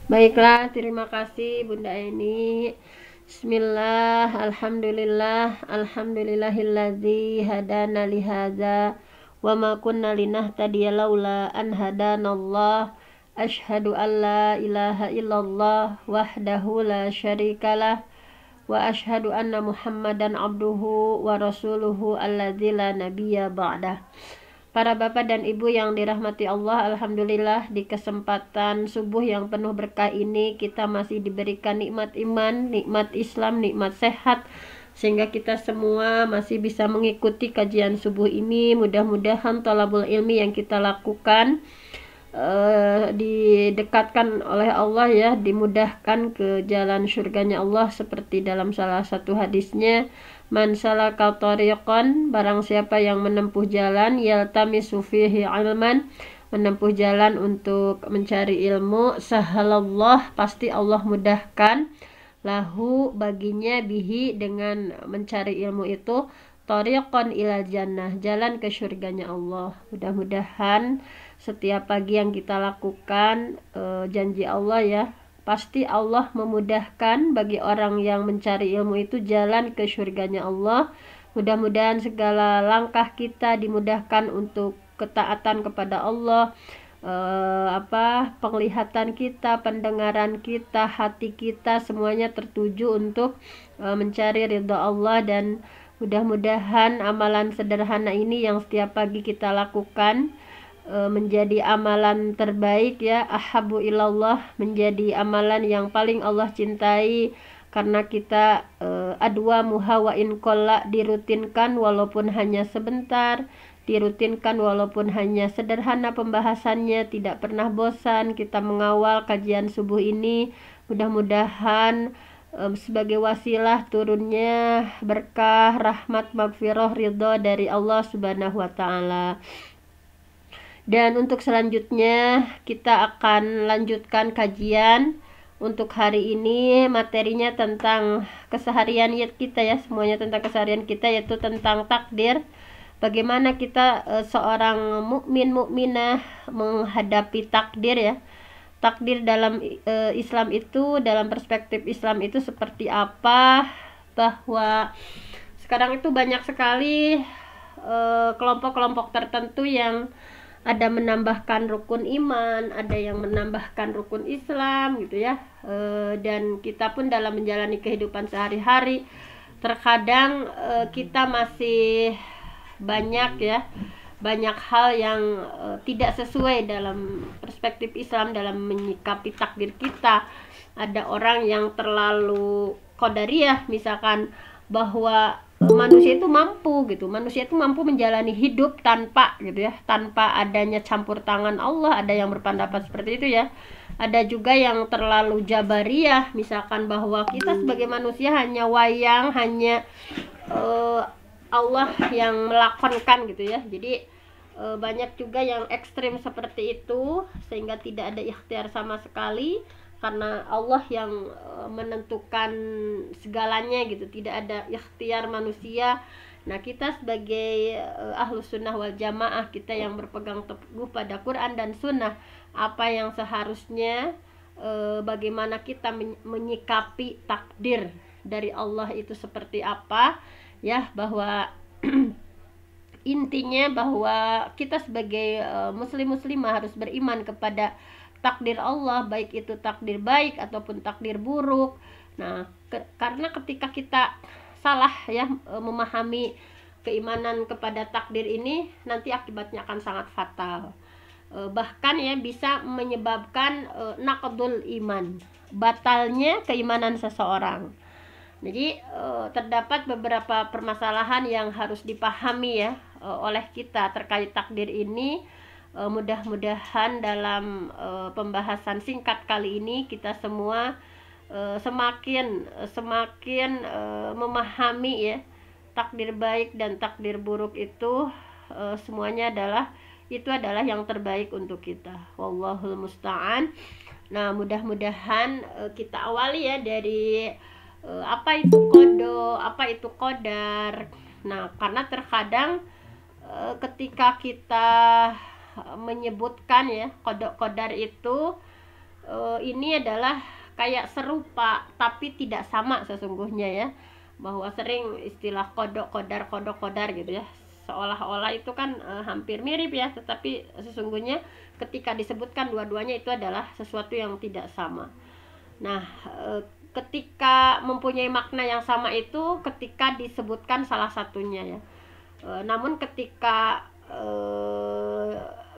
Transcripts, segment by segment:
Baiklah, terima kasih Bunda Eni. Bismillah, alhamdulillah, alhamdulillahilladzi hadana lihadza wa ma kunna linahtadiya laula an hadanallah. Asyhadu an la ilaha illallah wahdahu la syarikalah wa asyhadu anna Muhammadan abduhu wa rasuluhu alladzi la nabiyya ba'dah. Para bapak dan ibu yang dirahmati Allah, alhamdulillah di kesempatan subuh yang penuh berkah ini kita masih diberikan nikmat iman, nikmat Islam, nikmat sehat, sehingga kita semua masih bisa mengikuti kajian subuh ini. Mudah-mudahan thalabul ilmi yang kita lakukan didekatkan oleh Allah ya, dimudahkan ke jalan surganya Allah, seperti dalam salah satu hadisnya, man salaka tariqan, barang siapa yang menempuh jalan, yaltamisu fihi ilman, menempuh jalan untuk mencari ilmu, sahalallah, pasti Allah mudahkan, lahu, baginya, bihi, dengan mencari ilmu itu, tariqan ila jannah, jalan ke surganya Allah. Mudah-mudahan setiap pagi yang kita lakukan, janji Allah ya, pasti Allah memudahkan bagi orang yang mencari ilmu itu jalan ke surganya Allah. Mudah-mudahan segala langkah kita dimudahkan untuk ketaatan kepada Allah, penglihatan kita, pendengaran kita, hati kita, semuanya tertuju untuk mencari ridha Allah. Dan mudah-mudahan amalan sederhana ini yang setiap pagi kita lakukan menjadi amalan terbaik ya, ahabbu ilallah, menjadi amalan yang paling Allah cintai, karena kita adwa muha wa in qalla, dirutinkan walaupun hanya sebentar, dirutinkan walaupun hanya sederhana pembahasannya, tidak pernah bosan kita mengawal kajian subuh ini. Mudah-mudahan sebagai wasilah turunnya berkah, rahmat, maghfirah, ridha dari Allah Subhanahu wa taala. Dan untuk selanjutnya kita akan lanjutkan kajian. Untuk hari ini materinya tentang keseharian kita ya, semuanya tentang keseharian kita, yaitu tentang takdir. Bagaimana kita seorang mukmin mukminah menghadapi takdir ya. Takdir dalam Islam itu, dalam perspektif Islam itu seperti apa? Bahwa sekarang itu banyak sekali kelompok-kelompok tertentu yang ada menambahkan rukun iman, ada yang menambahkan rukun Islam gitu ya. Dan kita pun dalam menjalani kehidupan sehari-hari terkadang kita masih banyak hal yang tidak sesuai dalam perspektif Islam dalam menyikapi takdir kita. Ada orang yang terlalu qadariyah misalkan, bahwa manusia itu mampu menjalani hidup tanpa tanpa adanya campur tangan Allah. Ada yang berpendapat seperti itu ya. Ada juga yang terlalu jabariyah misalkan, bahwa kita sebagai manusia hanya wayang, hanya Allah yang melakonkan gitu ya. Jadi banyak juga yang ekstrim seperti itu, sehingga tidak ada ikhtiar sama sekali, karena Allah yang menentukan segalanya gitu, tidak ada ikhtiar manusia. Nah, kita sebagai ahlus sunnah wal jamaah, kita yang berpegang teguh pada Quran dan sunnah, apa yang seharusnya, bagaimana kita menyikapi takdir dari Allah itu seperti apa ya, bahwa intinya bahwa kita sebagai muslim-muslimah harus beriman kepada takdir Allah, baik itu takdir baik ataupun takdir buruk. Nah, karena ketika kita salah ya memahami keimanan kepada takdir ini, nanti akibatnya akan sangat fatal. Bahkan ya bisa menyebabkan naqdul iman, batalnya keimanan seseorang. Jadi terdapat beberapa permasalahan yang harus dipahami ya oleh kita terkait takdir ini. Mudah-mudahan dalam pembahasan singkat kali ini kita semua semakin memahami ya, takdir baik dan takdir buruk itu semuanya adalah yang terbaik untuk kita. Wallahul musta'an. Nah, mudah-mudahan kita awali ya dari apa itu qada, apa itu qadar. Nah, karena terkadang ketika kita menyebutkan ya qada qadar itu, ini adalah kayak serupa tapi tidak sama sesungguhnya ya, bahwa sering istilah kodok kodar gitu ya, seolah-olah itu kan hampir mirip ya, tetapi sesungguhnya ketika disebutkan dua-duanya itu adalah sesuatu yang tidak sama. Nah, ketika mempunyai makna yang sama itu ketika disebutkan salah satunya ya. Namun ketika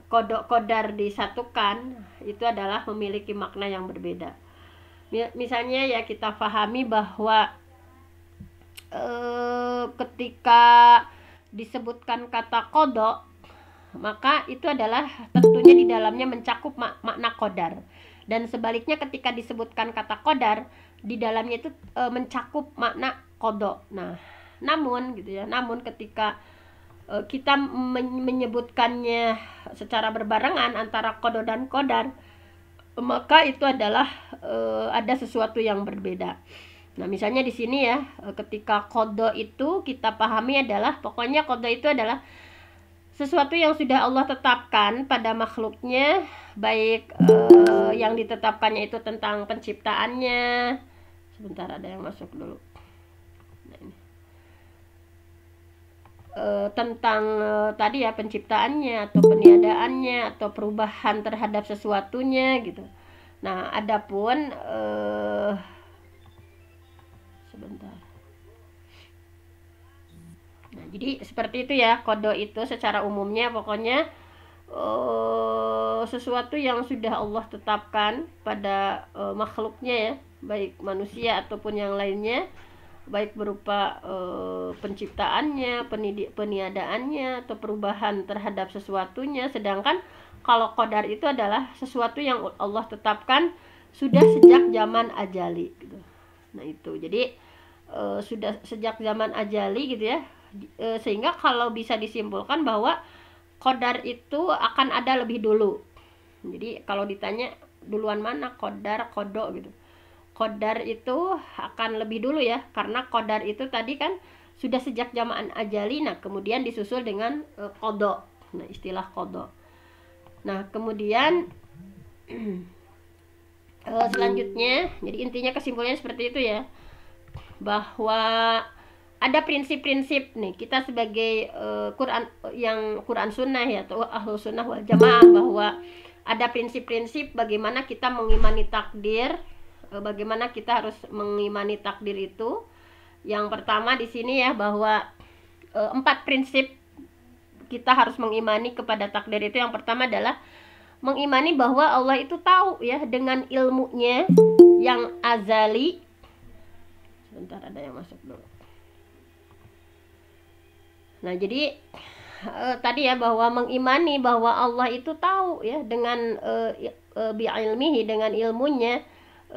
kodok kodar disatukan itu adalah memiliki makna yang berbeda. Misalnya ya, kita pahami bahwa ketika disebutkan kata kodok, maka itu adalah tentunya di dalamnya mencakup makna kodar, dan sebaliknya ketika disebutkan kata kodar, di dalamnya itu mencakup makna kodok. Nah, namun gitu ya, namun ketika kita menyebutkannya secara berbarengan antara kodok dan kodar, maka itu adalah ada sesuatu yang berbeda. Nah, misalnya di sini ya, ketika kodok itu kita pahami adalah, pokoknya kodok itu adalah sesuatu yang sudah Allah tetapkan pada makhluknya, baik yang ditetapkannya itu tentang penciptaannya. Sebentar, ada yang masuk dulu. Nah, ini. Tentang tadi ya, penciptaannya atau peniadaannya atau perubahan terhadap sesuatunya gitu. Nah, adapun sebentar. Nah, jadi seperti itu ya, kodok itu secara umumnya pokoknya sesuatu yang sudah Allah tetapkan pada makhluknya ya, baik manusia ataupun yang lainnya, baik berupa penciptaannya, peniadaannya atau perubahan terhadap sesuatunya. Sedangkan kalau qadar itu adalah sesuatu yang Allah tetapkan sudah sejak zaman ajali gitu. Nah, itu jadi sudah sejak zaman ajali gitu ya, sehingga kalau bisa disimpulkan bahwa qadar itu akan ada lebih dulu. Jadi kalau ditanya duluan mana, qadar, qada gitu, qadar itu akan lebih dulu ya, karena qadar itu tadi kan sudah sejak zaman ajali. Nah, kemudian disusul dengan qada. Nah, istilah qada. Nah, kemudian selanjutnya, jadi intinya kesimpulannya seperti itu ya, bahwa ada prinsip-prinsip nih, kita sebagai Quran Sunnah ya, atau Ahlu Sunnah wal Jamaah, bahwa ada prinsip-prinsip bagaimana kita mengimani takdir, bagaimana kita harus mengimani takdir itu. Yang pertama di sini ya, bahwa 4 prinsip kita harus mengimani kepada takdir itu. Yang pertama adalah mengimani bahwa Allah itu tahu ya, dengan ilmunya yang azali. Sebentar, ada yang masuk dulu. Nah, jadi tadi ya, bahwa mengimani bahwa Allah itu tahu ya, dengan bi'ilmihi, dengan ilmunya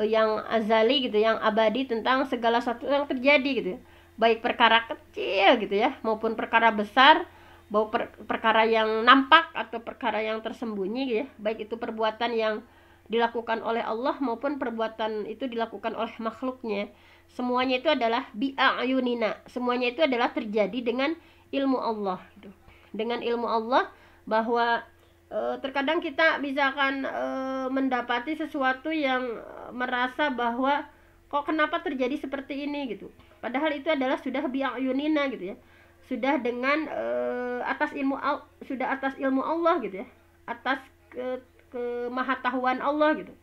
yang azali gitu, yang abadi, tentang segala sesuatu yang terjadi gitu ya, baik perkara kecil gitu ya maupun perkara besar, baik perkara yang nampak atau perkara yang tersembunyi gitu ya, baik itu perbuatan yang dilakukan oleh Allah maupun perbuatan itu dilakukan oleh makhluknya. Semuanya itu adalah bi'ayunina, semuanya itu adalah terjadi dengan ilmu Allah gitu. Dengan ilmu Allah, bahwa terkadang kita misalkan mendapati sesuatu yang merasa bahwa kok kenapa terjadi seperti ini gitu, padahal itu adalah sudah bi'ayunina gitu ya, sudah dengan atas ilmu Allah gitu ya, atas kemahatauan Allah gitu.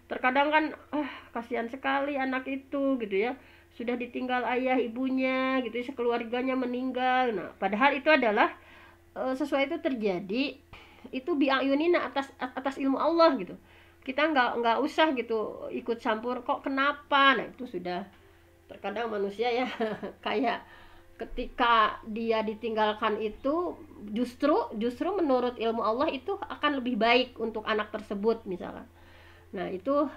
Terkadang kan kasihan sekali anak itu gitu ya, sudah ditinggal ayah ibunya gitu, sekeluarganya meninggal. Nah, padahal itu adalah sesuai itu terjadi itu bi'ayunina, atas ilmu Allah gitu. Kita nggak usah gitu ikut campur kok kenapa. Nah, itu sudah terkadang manusia ya kayak ketika dia ditinggalkan itu justru menurut ilmu Allah itu akan lebih baik untuk anak tersebut misalnya. Nah, itu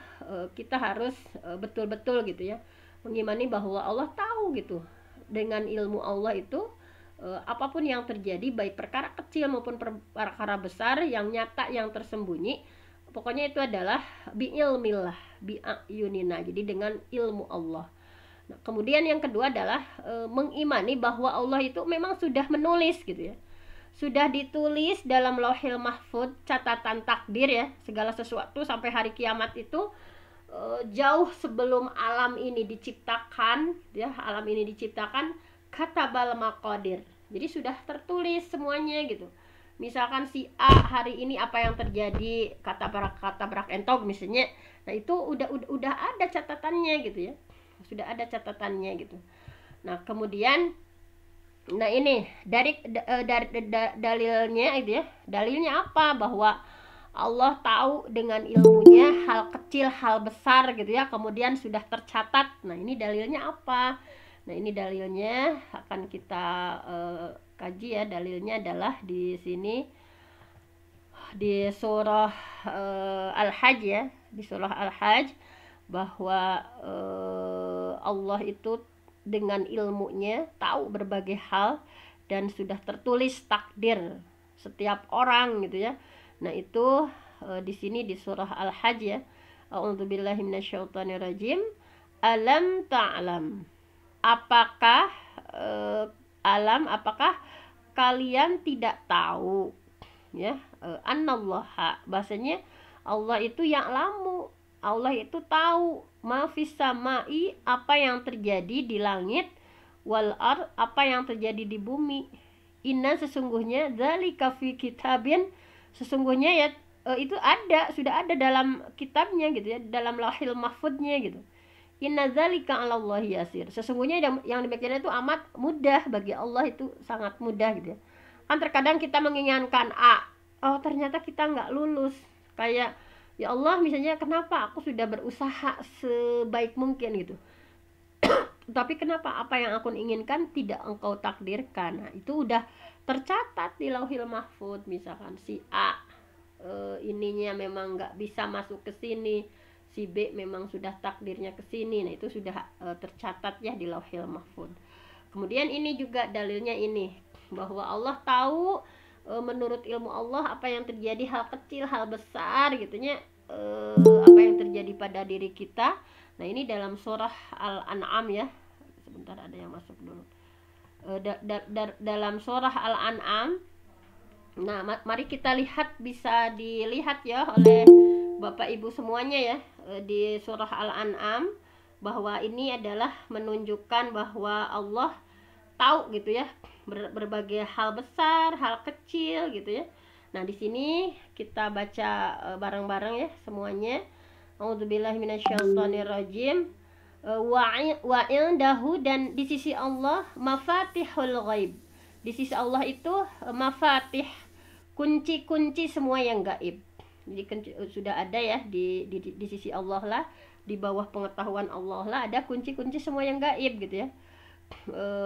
kita harus betul-betul gitu ya mengimani bahwa Allah tahu gitu, dengan ilmu Allah itu apapun yang terjadi, baik perkara kecil maupun perkara besar, yang nyata yang tersembunyi, pokoknya itu adalah bi'ilmillah, bi'ayunina, jadi dengan ilmu Allah. Nah, kemudian yang kedua adalah mengimani bahwa Allah itu memang sudah menulis gitu ya, sudah ditulis dalam Lauhil Mahfuz, catatan takdir ya, segala sesuatu sampai hari kiamat itu jauh sebelum alam ini diciptakan ya, alam ini diciptakan, katabal maqadir. Jadi sudah tertulis semuanya gitu. Misalkan si A hari ini apa yang terjadi, kata berak entog misalnya. Nah, itu udah ada catatannya gitu ya. Sudah ada catatannya gitu. Nah, kemudian ini dari dalilnya itu ya. Dalilnya apa? Bahwa Allah tahu dengan ilmunya hal kecil, hal besar gitu ya, kemudian sudah tercatat. Nah, ini dalilnya apa? Nah, ini dalilnya akan kita kaji ya. Dalilnya adalah di sini di surah Al-Hajj ya, di surah Al-Hajj, bahwa Allah itu dengan ilmunya tahu berbagai hal dan sudah tertulis takdir setiap orang gitu ya. Nah, itu di sini di surah Al-Hajj ya. A'udzubillahi minasyaitonirrajim. Alam ta'lam. Apakah apakah kalian tidak tahu ya, annallaha, bahasanya Allah itu ya'lamu, Allah itu tahu, ma fis samai, apa yang terjadi di langit, wal ard, apa yang terjadi di bumi. Inna, sesungguhnya, dzalika fi kitabin, sesungguhnya ya itu sudah ada dalam kitabnya gitu ya, dalam Lauhil Mahfuznya gitu. Inna dzalika 'alallahi yasir, sesungguhnya yang demikian itu amat mudah bagi Allah, itu sangat mudah gitu ya. Kan terkadang kita menginginkan A, oh ternyata kita nggak lulus. Kayak, ya Allah misalnya, kenapa aku sudah berusaha sebaik mungkin gitu, tapi kenapa apa yang aku inginkan tidak engkau takdirkan. Nah, itu udah tercatat di Lauhil Mahfuz. Misalkan si A ininya memang nggak bisa masuk ke sini, si B memang sudah takdirnya ke sini. Nah, itu sudah tercatat ya di Lauhil Mahfuz. Kemudian ini juga dalilnya ini, bahwa Allah tahu menurut ilmu Allah apa yang terjadi, hal kecil, hal besar gitunya, apa yang terjadi pada diri kita. Nah, ini dalam surah Al-An'am ya. Sebentar, ada yang masuk dulu. Dalam surah Al-An'am. Nah, mari kita lihat, bisa dilihat ya oleh Bapak Ibu semuanya ya, di surah Al-An'am, bahwa ini adalah menunjukkan bahwa Allah tahu gitu ya, berbagai hal besar, hal kecil gitu ya. Nah, di sini kita baca bareng-bareng ya semuanya. A'udzubillahi minasyaitonirrajim. Wa indahu, dan di sisi Allah, mafatihul ghaib. Di sisi Allah itu mafatih, kunci-kunci semua yang gaib. Jadi sudah ada ya di sisi Allah lah, di bawah pengetahuan Allah lah, ada kunci-kunci semua yang gaib gitu ya.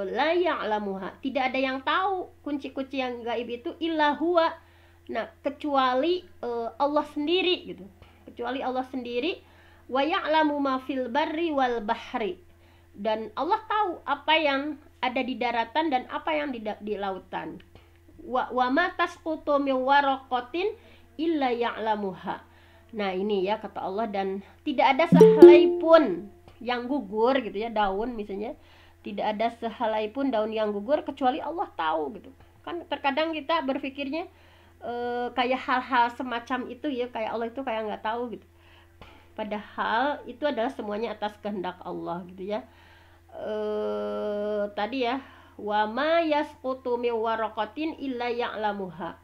La ya'lamuha, tidak ada yang tahu kunci-kunci yang gaib itu illa huwa. Nah, kecuali Allah sendiri gitu. Kecuali Allah sendiri. Wa ya'lamu ma fil barri wal bahri, dan Allah tahu apa yang ada di daratan dan apa yang di lautan. Wa ma tasqutu min waraqatin illa ya'lamuha. Nah, ini ya kata Allah, dan tidak ada sehelai pun yang gugur gitu ya, daun misalnya, tidak ada sehelai pun daun yang gugur kecuali Allah tahu gitu. Kan terkadang kita berpikirnya kayak hal-hal semacam itu ya, kayak Allah itu kayak nggak tahu gitu. Padahal itu adalah semuanya atas kehendak Allah gitu ya. Tadi ya, wa ma yasqutu min waraqatin illa ya'lamuha.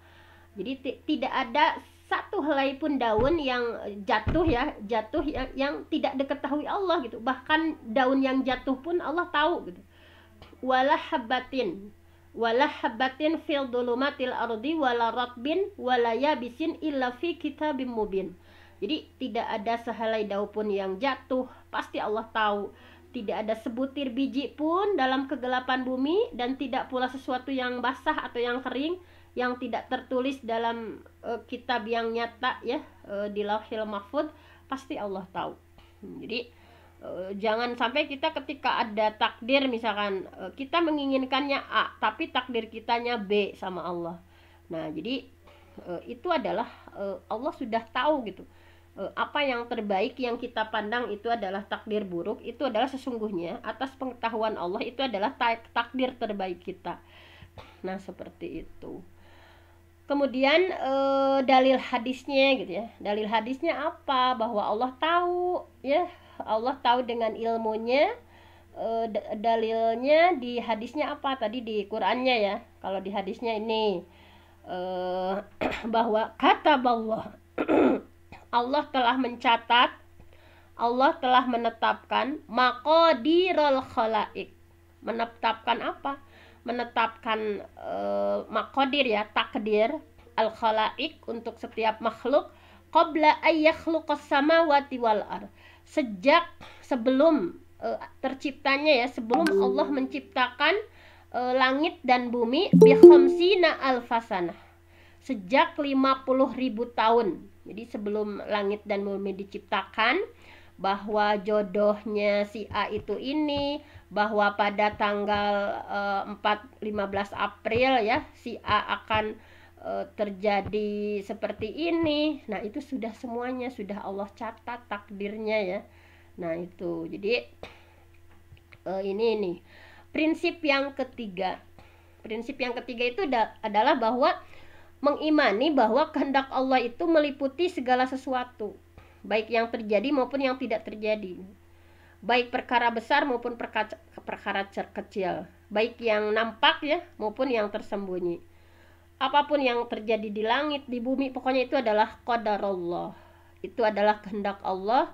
Jadi tidak ada satu helai pun daun yang jatuh yang tidak diketahui Allah gitu. Bahkan daun yang jatuh pun Allah tahu gitu. Wala habatin fil dhulumatil ardi wala ratbin wala yabisin illa fi kitabim mubin. Jadi tidak ada sehelai daun pun yang jatuh, pasti Allah tahu. Tidak ada sebutir biji pun dalam kegelapan bumi, dan tidak pula sesuatu yang basah atau yang kering yang tidak tertulis dalam kitab yang nyata ya, di Lauhil Mahfuz, pasti Allah tahu. Jadi jangan sampai kita ketika ada takdir, misalkan kita menginginkannya A tapi takdir kitanya B sama Allah. Nah, jadi itu adalah Allah sudah tahu gitu. Apa yang terbaik yang kita pandang itu adalah takdir buruk, itu adalah sesungguhnya atas pengetahuan Allah itu adalah takdir terbaik kita. Nah, seperti itu. Kemudian dalil hadisnya gitu ya. Dalil hadisnya apa? Bahwa Allah tahu ya, Allah tahu dengan ilmunya. Dalilnya di hadisnya apa? Tadi di Qur'annya ya. Kalau di hadisnya ini bahwa kata Allah Allah telah mencatat, Allah telah menetapkan maqadirul khalaik. Menetapkan apa? Menetapkan maqadir ya, takdir al khalaik untuk setiap makhluk qabla ayyakhluqas samawati wal ard. Sejak sebelum terciptanya ya, sebelum Allah menciptakan langit dan bumi bi khamsina alfasanah. Sejak 50.000 tahun. Jadi sebelum langit dan bumi diciptakan, bahwa jodohnya si A itu ini, bahwa pada tanggal 15 April ya si A akan terjadi seperti ini. Nah, itu sudah semuanya sudah Allah catat takdirnya ya. Nah, itu. Jadi ini nih. Prinsip yang ketiga. Prinsip yang ketiga itu adalah bahwa mengimani bahwa kehendak Allah itu meliputi segala sesuatu, baik yang terjadi maupun yang tidak terjadi, baik perkara besar maupun perkara kecil, baik yang nampak ya maupun yang tersembunyi. Apapun yang terjadi di langit, di bumi, pokoknya itu adalah qadarullah, itu adalah kehendak Allah.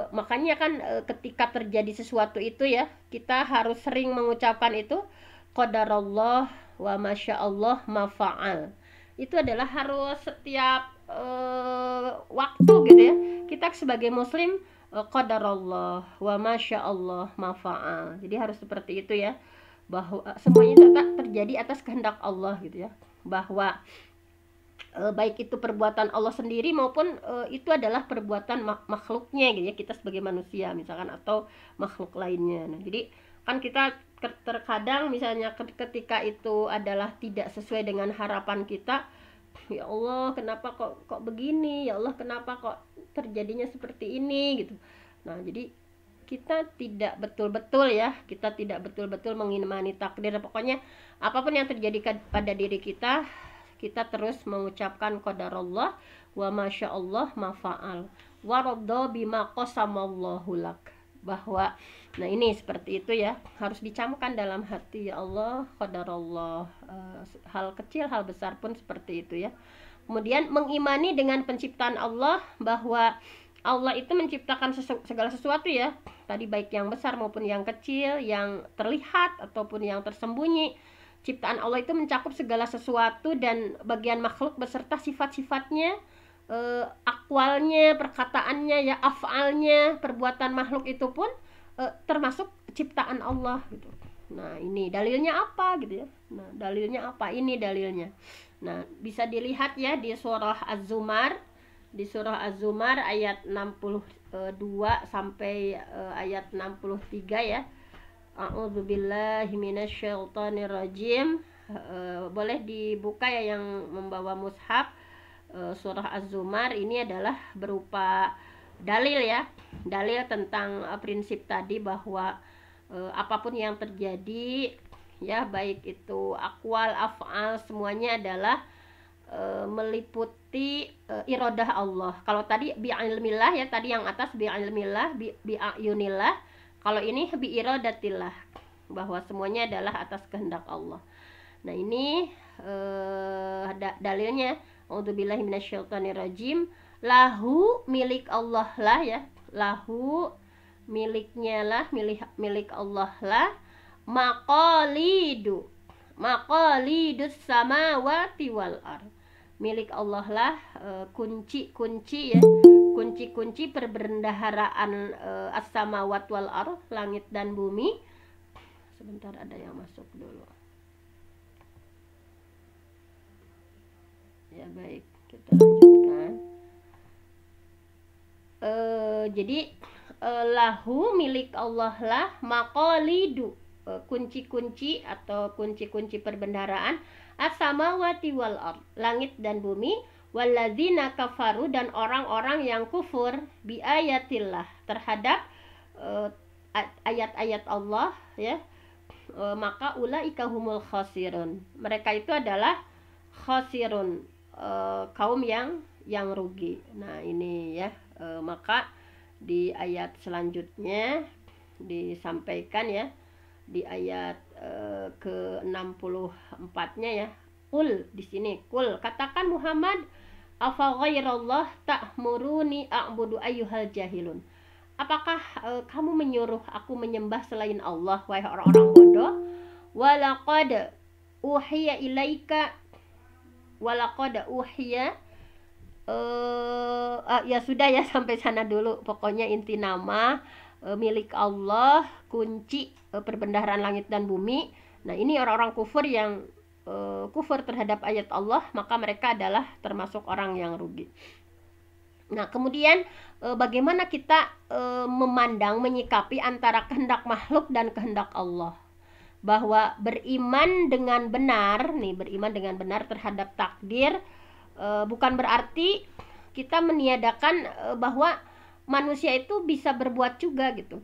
Makanya kan ketika terjadi sesuatu itu ya, kita harus sering mengucapkan itu qadarullah wa masyaallah ma fa'al. Itu adalah harus setiap waktu gitu ya. Kita sebagai muslim qadarullah wa masyaallah ma fa'al. Jadi harus seperti itu ya. Bahwa semuanya itu terjadi atas kehendak Allah gitu ya. Bahwa baik itu perbuatan Allah sendiri maupun itu adalah perbuatan makhluknya gitu ya, kita sebagai manusia misalkan atau makhluk lainnya. Nah, jadi kan kita terkadang misalnya ketika itu adalah tidak sesuai dengan harapan kita, ya Allah kenapa kok begini, ya Allah kenapa kok terjadinya seperti ini gitu. Nah, jadi kita tidak betul-betul ya, kita tidak betul-betul mengimani takdir. Pokoknya apapun yang terjadi pada diri kita, kita terus mengucapkan qadarullah wa masyaallah ma fa'al wa radda bima qasamallahu lak. Bahwa nah ini seperti itu ya, harus dicamkan dalam hati, ya Allah qadarullah, hal kecil hal besar pun seperti itu ya. Kemudian mengimani dengan penciptaan Allah, bahwa Allah itu menciptakan segala sesuatu ya, tadi baik yang besar maupun yang kecil, yang terlihat ataupun yang tersembunyi. Ciptaan Allah itu mencakup segala sesuatu dan bagian makhluk beserta sifat-sifatnya, akwalnya, perkataannya ya, afalnya, perbuatan makhluk itu pun termasuk ciptaan Allah gitu. Nah, ini dalilnya apa gitu ya. Nah, dalilnya apa? Ini dalilnya. Nah, bisa dilihat ya di surah Az-Zumar. Di surah Az-Zumar ayat 62 sampai ayat 63 ya. A'udzubillahi minasyaitonirrajim. Boleh dibuka ya yang membawa mushaf. Surah Az-Zumar ini adalah berupa dalil ya, dalil tentang prinsip tadi bahwa apapun yang terjadi ya, baik itu akwal, af'al, semuanya adalah meliputi iradah Allah. Kalau tadi bi'ilmillah ya, tadi yang atas bi'ilmillah, bi'ayunillah. Kalau ini bi'iradatillah, bahwa semuanya adalah atas kehendak Allah. Nah, ini dalilnya. A'udzubillahi minasyaitonirrajim. Lahu, milik Allah lah ya, lahu, miliknya lah, milik Allah lah, maqalidus samawati wal ard. Milik Allah lah kunci-kunci ya, kunci-kunci perbendaharaan as-samawat wal ard, langit dan bumi. Sebentar, ada yang masuk dulu. Ya baik, kita lanjutkan. Jadi lahu, milik Allah lah, maqalidu, kunci-kunci atau kunci-kunci perbendaharaan, as-samawati wal ard, langit dan bumi, walladzina kafaru, dan orang-orang yang kufur, bi ayatillah, terhadap ayat-ayat Allah ya, maka ulaika humul khasirun, mereka itu adalah khasirun, kaum yang rugi. Nah ini ya, maka di ayat selanjutnya disampaikan ya, di ayat ke-64-nya ya. Qul, di sini qul, katakan Muhammad, afa ghairallah ta'muruni a'budu ayyuhal jahilun. Apakah kamu menyuruh aku menyembah selain Allah, wahai orang-orang bodoh? Walaqad uhiya ilaika, walaqad uhiya, ya sudah ya, sampai sana dulu. Pokoknya inti nama milik Allah, kunci perbendaharaan langit dan bumi. Nah ini orang-orang kufur yang kufur terhadap ayat Allah, maka mereka adalah termasuk orang yang rugi. Nah kemudian bagaimana kita memandang, menyikapi antara kehendak makhluk dan kehendak Allah? Bahwa beriman dengan benar nih, beriman dengan benar terhadap takdir bukan berarti kita meniadakan bahwa manusia itu bisa berbuat juga gitu.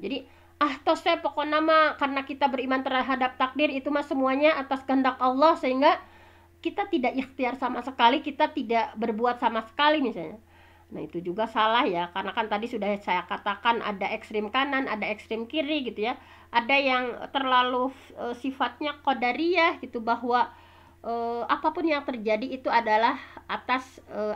Jadi tos saya pokoknya mah karena kita beriman terhadap takdir itu mah semuanya atas kehendak Allah, sehingga kita tidak ikhtiar sama sekali, kita tidak berbuat sama sekali misalnya. Nah itu juga salah ya, karena kan tadi sudah saya katakan ada ekstrim kanan, ada ekstrim kiri gitu ya. Ada yang terlalu sifatnya qadariyah gitu, bahwa apapun yang terjadi itu adalah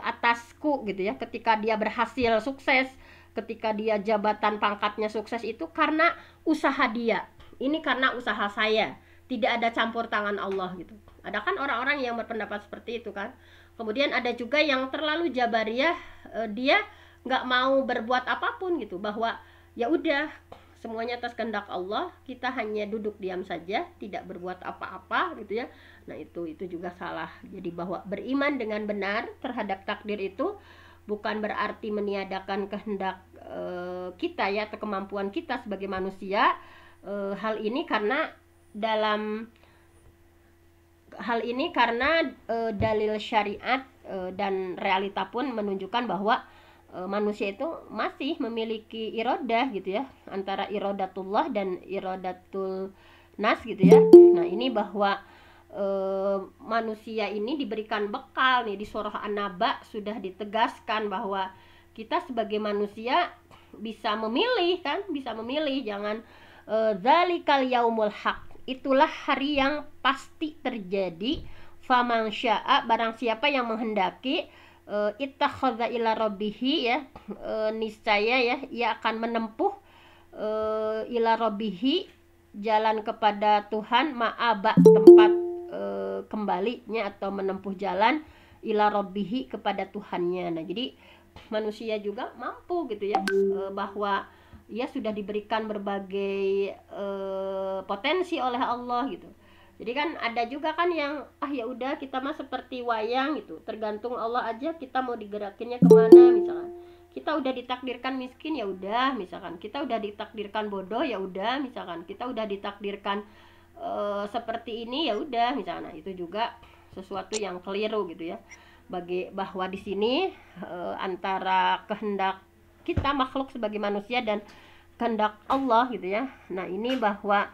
atasku gitu ya. Ketika dia berhasil sukses, ketika dia jabatan pangkatnya sukses, itu karena usaha dia, ini karena usaha saya, tidak ada campur tangan Allah gitu. Ada kan orang-orang yang berpendapat seperti itu kan. Kemudian ada juga yang terlalu jabariyah, dia nggak mau berbuat apapun gitu, bahwa ya udah semuanya atas kehendak Allah, kita hanya duduk diam saja, tidak berbuat apa-apa gitu ya. Nah itu juga salah. Jadi bahwa beriman dengan benar terhadap takdir itu bukan berarti meniadakan kehendak kita ya, atau kemampuan kita sebagai manusia. Hal ini karena dalil syariat dan realita pun menunjukkan bahwa manusia itu masih memiliki irodah gitu ya, antara irodatullah dan irodatul nas gitu ya. Nah ini bahwa manusia ini diberikan bekal nih, di surah An-Naba sudah ditegaskan bahwa kita sebagai manusia bisa memilih kan, bisa memilih. Jangan zalikal yaumul haq, itulah hari yang pasti terjadi. Faman syaa, barang siapa yang menghendaki, ittakhadha ila rabbihi ya, niscaya ya ia akan menempuh ila rabbihi, jalan kepada Tuhan, ma'aba tempat kembalinya, atau menempuh jalan ila rabbihi kepada Tuhannya. Nah jadi manusia juga mampu gitu ya, bahwa ia sudah diberikan berbagai potensi oleh Allah gitu. Jadi kan ada juga kan yang ya udah kita mah seperti wayang gitu, tergantung Allah aja kita mau digerakinnya kemana. Misalkan kita udah ditakdirkan miskin, ya udah. Misalkan kita udah ditakdirkan bodoh, ya udah. Misalkan kita udah ditakdirkan seperti ini, ya udah. Misalkan, nah, itu juga sesuatu yang keliru gitu ya. Bahwa di sini antara kehendak kita makhluk sebagai manusia dan kehendak Allah gitu ya. Nah ini bahwa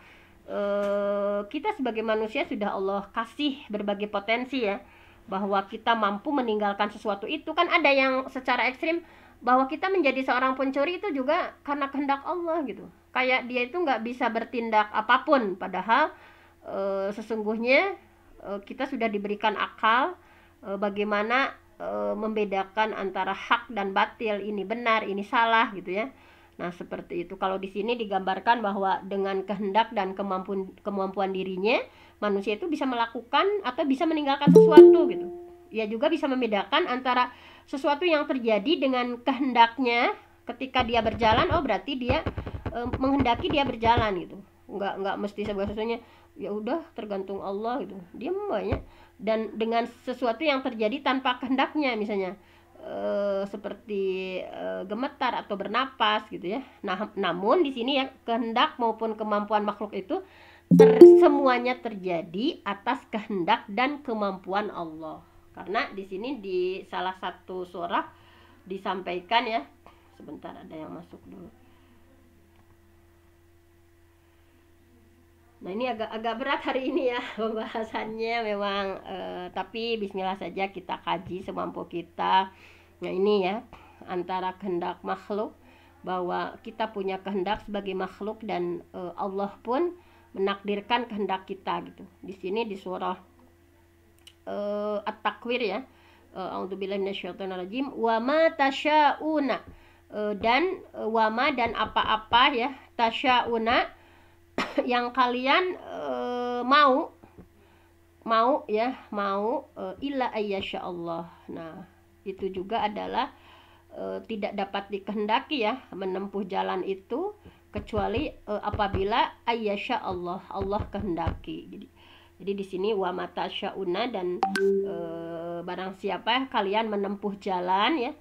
kita sebagai manusia sudah Allah kasih berbagai potensi ya, bahwa kita mampu meninggalkan sesuatu itu. Kan ada yang secara ekstrim bahwa kita menjadi seorang pencuri itu juga karena kehendak Allah gitu, kayak dia itu nggak bisa bertindak apapun, padahal sesungguhnya kita sudah diberikan akal bagaimana membedakan antara hak dan batil, ini benar, ini salah gitu ya. Nah seperti itu. Kalau di sini digambarkan bahwa dengan kehendak dan kemampuan dirinya, manusia itu bisa melakukan atau bisa meninggalkan sesuatu gitu. Ia juga bisa membedakan antara sesuatu yang terjadi dengan kehendaknya ketika dia berjalan, oh berarti dia menghendaki dia berjalan gitu. Enggak mesti sesuatunya ya udah tergantung Allah gitu. Dia banyak. Dan dengan sesuatu yang terjadi tanpa kehendaknya, misalnya seperti gemetar atau bernapas gitu ya. Nah, namun di sini ya kehendak maupun kemampuan makhluk itu semuanya terjadi atas kehendak dan kemampuan Allah. Karena di sini di salah satu surah disampaikan ya. Sebentar, ada yang masuk dulu. Nah ini agak berat hari ini ya pembahasannya memang, tapi Bismillah saja kita kaji semampu kita. Nah ini ya, antara kehendak makhluk, bahwa kita punya kehendak sebagai makhluk, dan Allah pun menakdirkan kehendak kita gitu. Di sini di surah At-Takwir ya, a'udzubillahi minasyaitonirrajim, wa ma tasyauna, dan wama dan apa-apa ya, tasyauna yang kalian mau ya, illa ayyasha Allah. Nah itu juga adalah tidak dapat dikehendaki ya menempuh jalan itu kecuali apabila ayyasha Allah, Allah kehendaki. Jadi di sini wa mata syauna, dan barang siapa kalian menempuh jalan ya,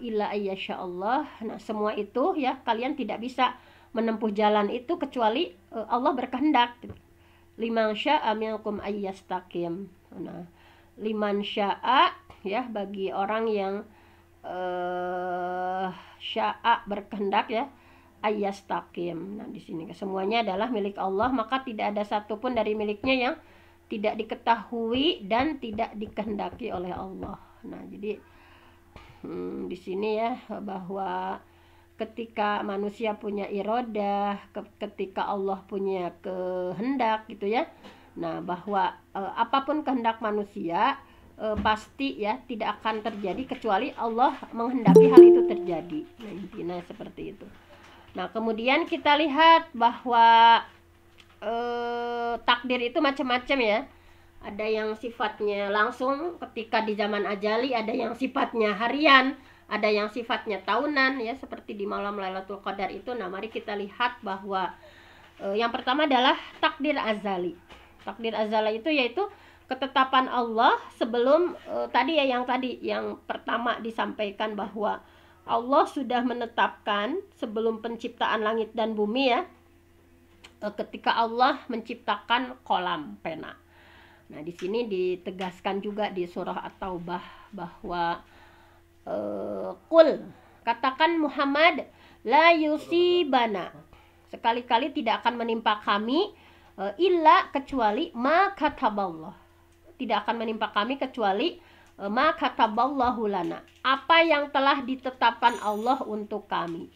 illa ayyasha Allah. Nah semua itu ya, kalian tidak bisa menempuh jalan itu kecuali Allah berkehendak. Liman sya'a minkum ayyastaqim. Nah liman sya'a ya, bagi orang yang sya'a berkehendak ya, ayyastaqim. Nah di sini semuanya adalah milik Allah, maka tidak ada satupun dari miliknya yang tidak diketahui dan tidak dikehendaki oleh Allah. Nah jadi di sini ya, bahwa ketika manusia punya irodah, ketika Allah punya kehendak gitu ya, nah bahwa apapun kehendak manusia pasti ya tidak akan terjadi kecuali Allah menghendaki hal itu terjadi. Nah intinya seperti itu. Nah kemudian kita lihat bahwa takdir itu macam-macam ya. Ada yang sifatnya langsung ketika di zaman ajali, ada yang sifatnya harian, ada yang sifatnya tahunan ya, seperti di malam Lailatul Qadar itu. Nah mari kita lihat bahwa yang pertama adalah takdir azali. Takdir azali itu yaitu ketetapan Allah sebelum tadi ya, yang pertama disampaikan bahwa Allah sudah menetapkan sebelum penciptaan langit dan bumi ya, ketika Allah menciptakan kolam pena. Nah di sini ditegaskan juga di surah At-Taubah bahwa Qul, katakan Muhammad, la yusibana, sekali-kali tidak akan menimpa kami illa, kecuali ma kataballah, tidak akan menimpa kami kecuali ma kataballahu lana, apa yang telah ditetapkan Allah untuk kami.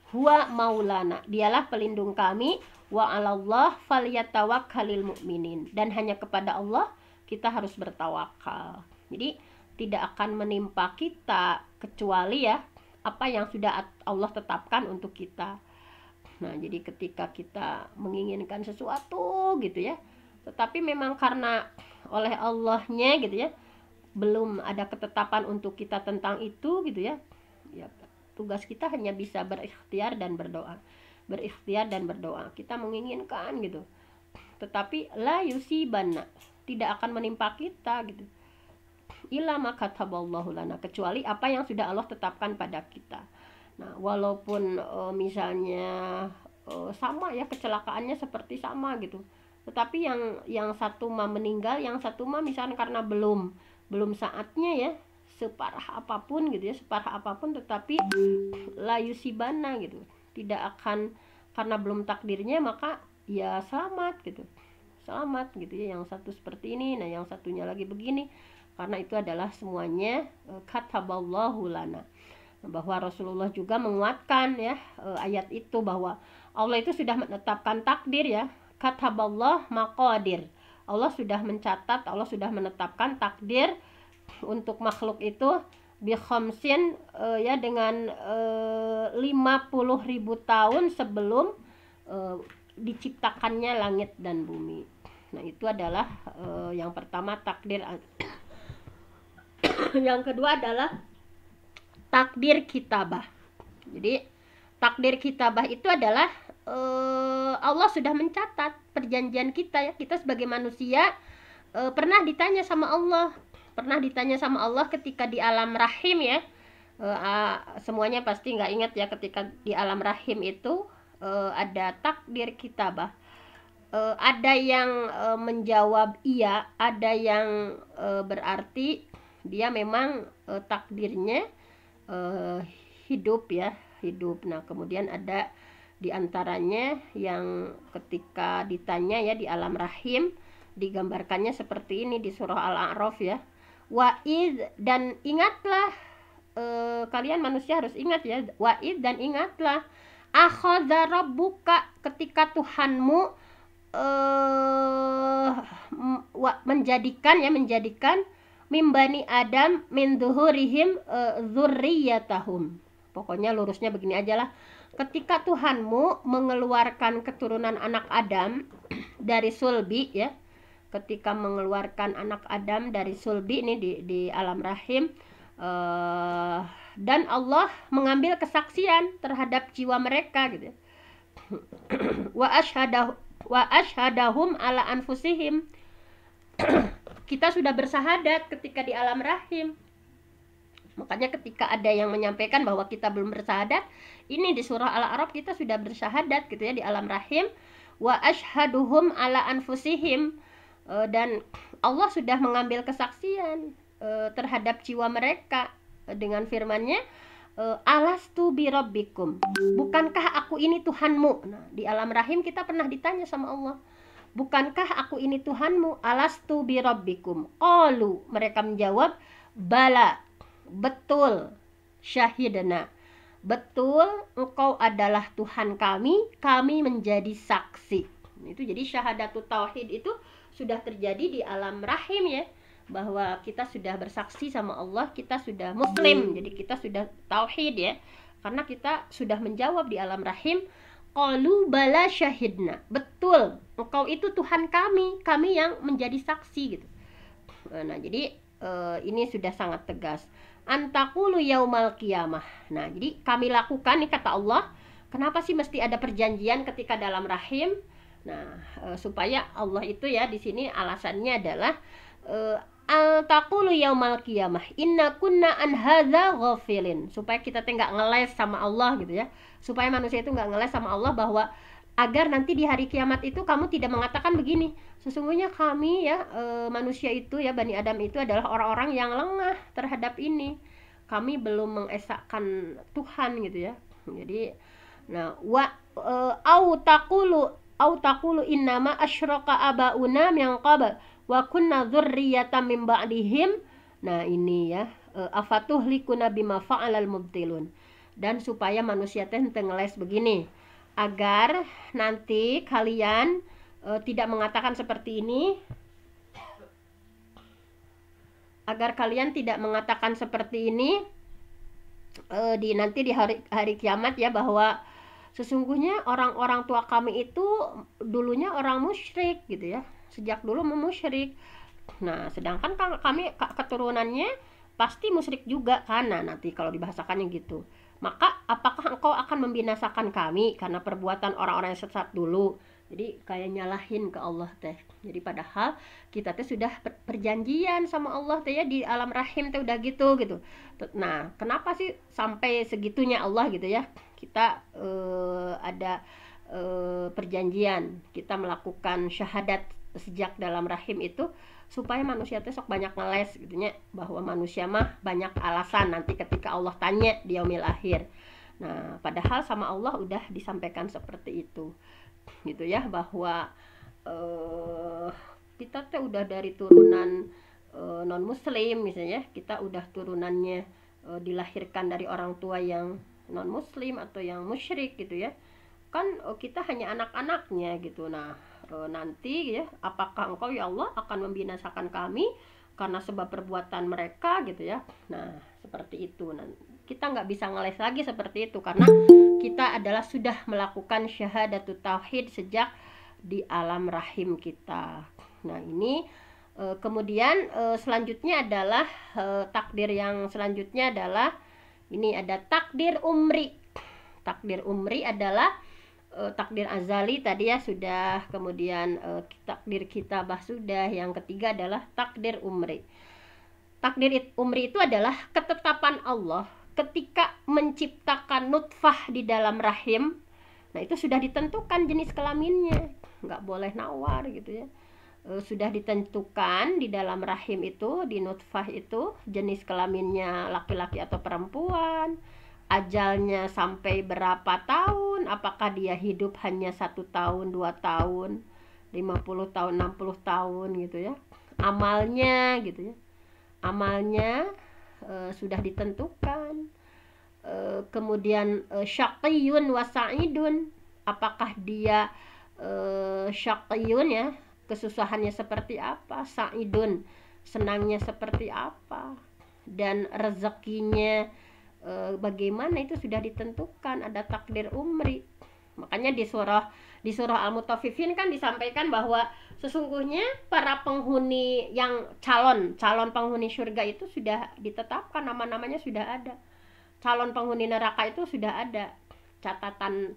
Huwa maulana, dialah pelindung kami, wa 'alallah falyatawakkalul mu'minin, dan hanya kepada Allah kita harus bertawakal. Jadi tidak akan menimpa kita kecuali ya apa yang sudah Allah tetapkan untuk kita. Nah jadi ketika kita menginginkan sesuatu gitu ya, tetapi memang karena oleh Allahnya gitu ya, belum ada ketetapan untuk kita tentang itu gitu ya, ya tugas kita hanya bisa berikhtiar dan berdoa. Kita menginginkan gitu, tetapi la yusibanna, tidak akan menimpa kita gitu, illa ma kataballahu lana, kecuali apa yang sudah Allah tetapkan pada kita. Nah walaupun misalnya sama ya, kecelakaannya seperti sama gitu, tetapi yang satu mah meninggal, yang satu mah misalnya karena belum saatnya ya, separah apapun gitu ya, tetapi la yusibana gitu, tidak akan, karena belum takdirnya maka ya selamat gitu ya, yang satu seperti ini, nah yang satunya lagi begini, karena itu adalah semuanya kataballahu lana. Bahwa Rasulullah juga menguatkan ya ayat itu, bahwa Allah itu sudah menetapkan takdir ya, kataballah maqadir, Allah sudah mencatat, Allah sudah menetapkan takdir untuk makhluk itu bi khamsin ya, dengan 50.000 tahun sebelum diciptakannya langit dan bumi. Nah itu adalah yang pertama takdir. Yang kedua adalah takdir kitabah. Jadi takdir kitabah itu adalah Allah sudah mencatat perjanjian kita ya, kita sebagai manusia pernah ditanya sama Allah ketika di alam rahim ya. Semuanya pasti nggak ingat ya, ketika di alam rahim itu ada takdir kitabah. Ada yang menjawab iya, ada yang berarti dia memang takdirnya hidup. Nah kemudian ada Di antaranya yang ketika ditanya ya di alam rahim, digambarkannya seperti ini di surah Al-A'raf ya. Wa'id, dan ingatlah, kalian manusia harus ingat ya, wa'id, dan ingatlah, akhadha rabbuka, ketika Tuhanmu menjadikan mimbani Adam min duhurihim dzurriyyatahum. Pokoknya lurusnya begini aja lah. Ketika Tuhanmu mengeluarkan keturunan anak Adam dari sulbi ya, ketika mengeluarkan anak Adam dari sulbi ini di alam rahim, dan Allah mengambil kesaksian terhadap jiwa mereka gitu. wa ashhadahum ala anfusihim. Kita sudah bersahadat ketika di alam rahim. Makanya ketika ada yang menyampaikan bahwa kita belum bersahadat, ini di surah Al-A'raf kita sudah bersahadat gitu ya di alam rahim. Wa ashhaduhum ala anfusihim, dan Allah sudah mengambil kesaksian terhadap jiwa mereka dengan firman-Nya, alastu birabbikum, bukankah aku ini Tuhanmu. Nah, di alam rahim kita pernah ditanya sama Allah, bukankah aku ini Tuhanmu? Alastu birabbikum. Qalu, mereka menjawab, bala, betul, syahidna, betul engkau adalah Tuhan kami menjadi saksi. Itu jadi syahadatut tauhid itu sudah terjadi di alam rahim ya, bahwa kita sudah bersaksi sama Allah, kita sudah muslim, jadi kita sudah tauhid ya, karena kita sudah menjawab di alam rahim, qalu bala syahidna, betul engkau itu Tuhan kami yang menjadi saksi gitu. Nah, jadi ini sudah sangat tegas. Antaqulu yaumal qiyamah. Nah, jadi kami lakukan nih kata Allah. Kenapa sih mesti ada perjanjian ketika dalam rahim? Nah, supaya Allah itu ya di sini alasannya adalah antaqulu yaumal qiyamah inna kunna an hadza ghafilin, supaya kita nggak ngeles sama Allah gitu ya. Supaya manusia itu nggak ngeles sama Allah, bahwa agar nanti di hari kiamat itu kamu tidak mengatakan begini, sesungguhnya kami ya manusia itu ya, Bani Adam itu adalah orang-orang yang lengah terhadap ini, kami belum mengesahkan Tuhan gitu ya. Jadi nah au taqulu innama asyraka abauna min qabl wa kunna dzurriyyatan min ba'dihim. Nah ini ya, afatuhlikuna bima fa'alal mubtilun, dan supaya manusia teh ngeles begini, agar nanti kalian tidak mengatakan seperti ini, agar kalian tidak mengatakan seperti ini nanti di hari kiamat ya, bahwa sesungguhnya orang-orang tua kami itu dulunya orang musyrik gitu ya, sejak dulu memusyrik. Nah, sedangkan kami keturunannya pasti musyrik juga kan. Nah, nanti kalau dibahasakannya gitu, maka apakah engkau akan membinasakan kami karena perbuatan orang-orang yang sesat dulu? Jadi kayak nyalahin ke Allah teh. Jadi padahal kita teh sudah perjanjian sama Allah teh ya, di alam rahim teh udah gitu. Nah, kenapa sih sampai segitunya Allah gitu ya? Kita ada perjanjian, kita melakukan syahadat sejak dalam rahim itu supaya manusia teh sok banyak ngeles gitu nya, bahwa manusia mah banyak alasan nanti ketika Allah tanya di yaumil akhir. Nah, padahal sama Allah udah disampaikan seperti itu gitu ya, bahwa kita teh udah dari turunan non muslim misalnya, kita udah turunannya dilahirkan dari orang tua yang non muslim atau yang musyrik gitu ya kan, kita hanya anak-anaknya gitu. Nah, nanti ya, apakah engkau ya Allah akan membinasakan kami karena sebab perbuatan mereka gitu ya. Nah, seperti itu. Nah, kita nggak bisa ngeles lagi seperti itu, karena kita adalah sudah melakukan syahadatut tauhid sejak di alam rahim kita. Nah, ini kemudian selanjutnya adalah takdir yang selanjutnya adalah ini, ada takdir umri. Takdir umri adalah takdir azali tadi ya sudah, kemudian takdir kitabah sudah, yang ketiga adalah takdir umri. Takdir umri itu adalah ketetapan Allah ketika menciptakan nutfah di dalam rahim. Nah, itu sudah ditentukan jenis kelaminnya, nggak boleh nawar gitu ya. Sudah ditentukan di dalam rahim itu, di nutfah itu, jenis kelaminnya laki-laki atau perempuan, ajalnya sampai berapa tahun, apakah dia hidup hanya 1 tahun, 2 tahun, 50 tahun, 60 tahun gitu ya. Amalnya gitu ya. Amalnya sudah ditentukan. Kemudian syaqiyun wa sa'idun, apakah dia syaqiyun ya, kesusahannya seperti apa, sa'idun, senangnya seperti apa, dan rezekinya bagaimana, itu sudah ditentukan, ada takdir umri. Makanya di surah Al-Mutaffifin kan disampaikan bahwa sesungguhnya para penghuni yang calon penghuni surga itu sudah ditetapkan, nama-namanya sudah ada. Calon penghuni neraka itu sudah ada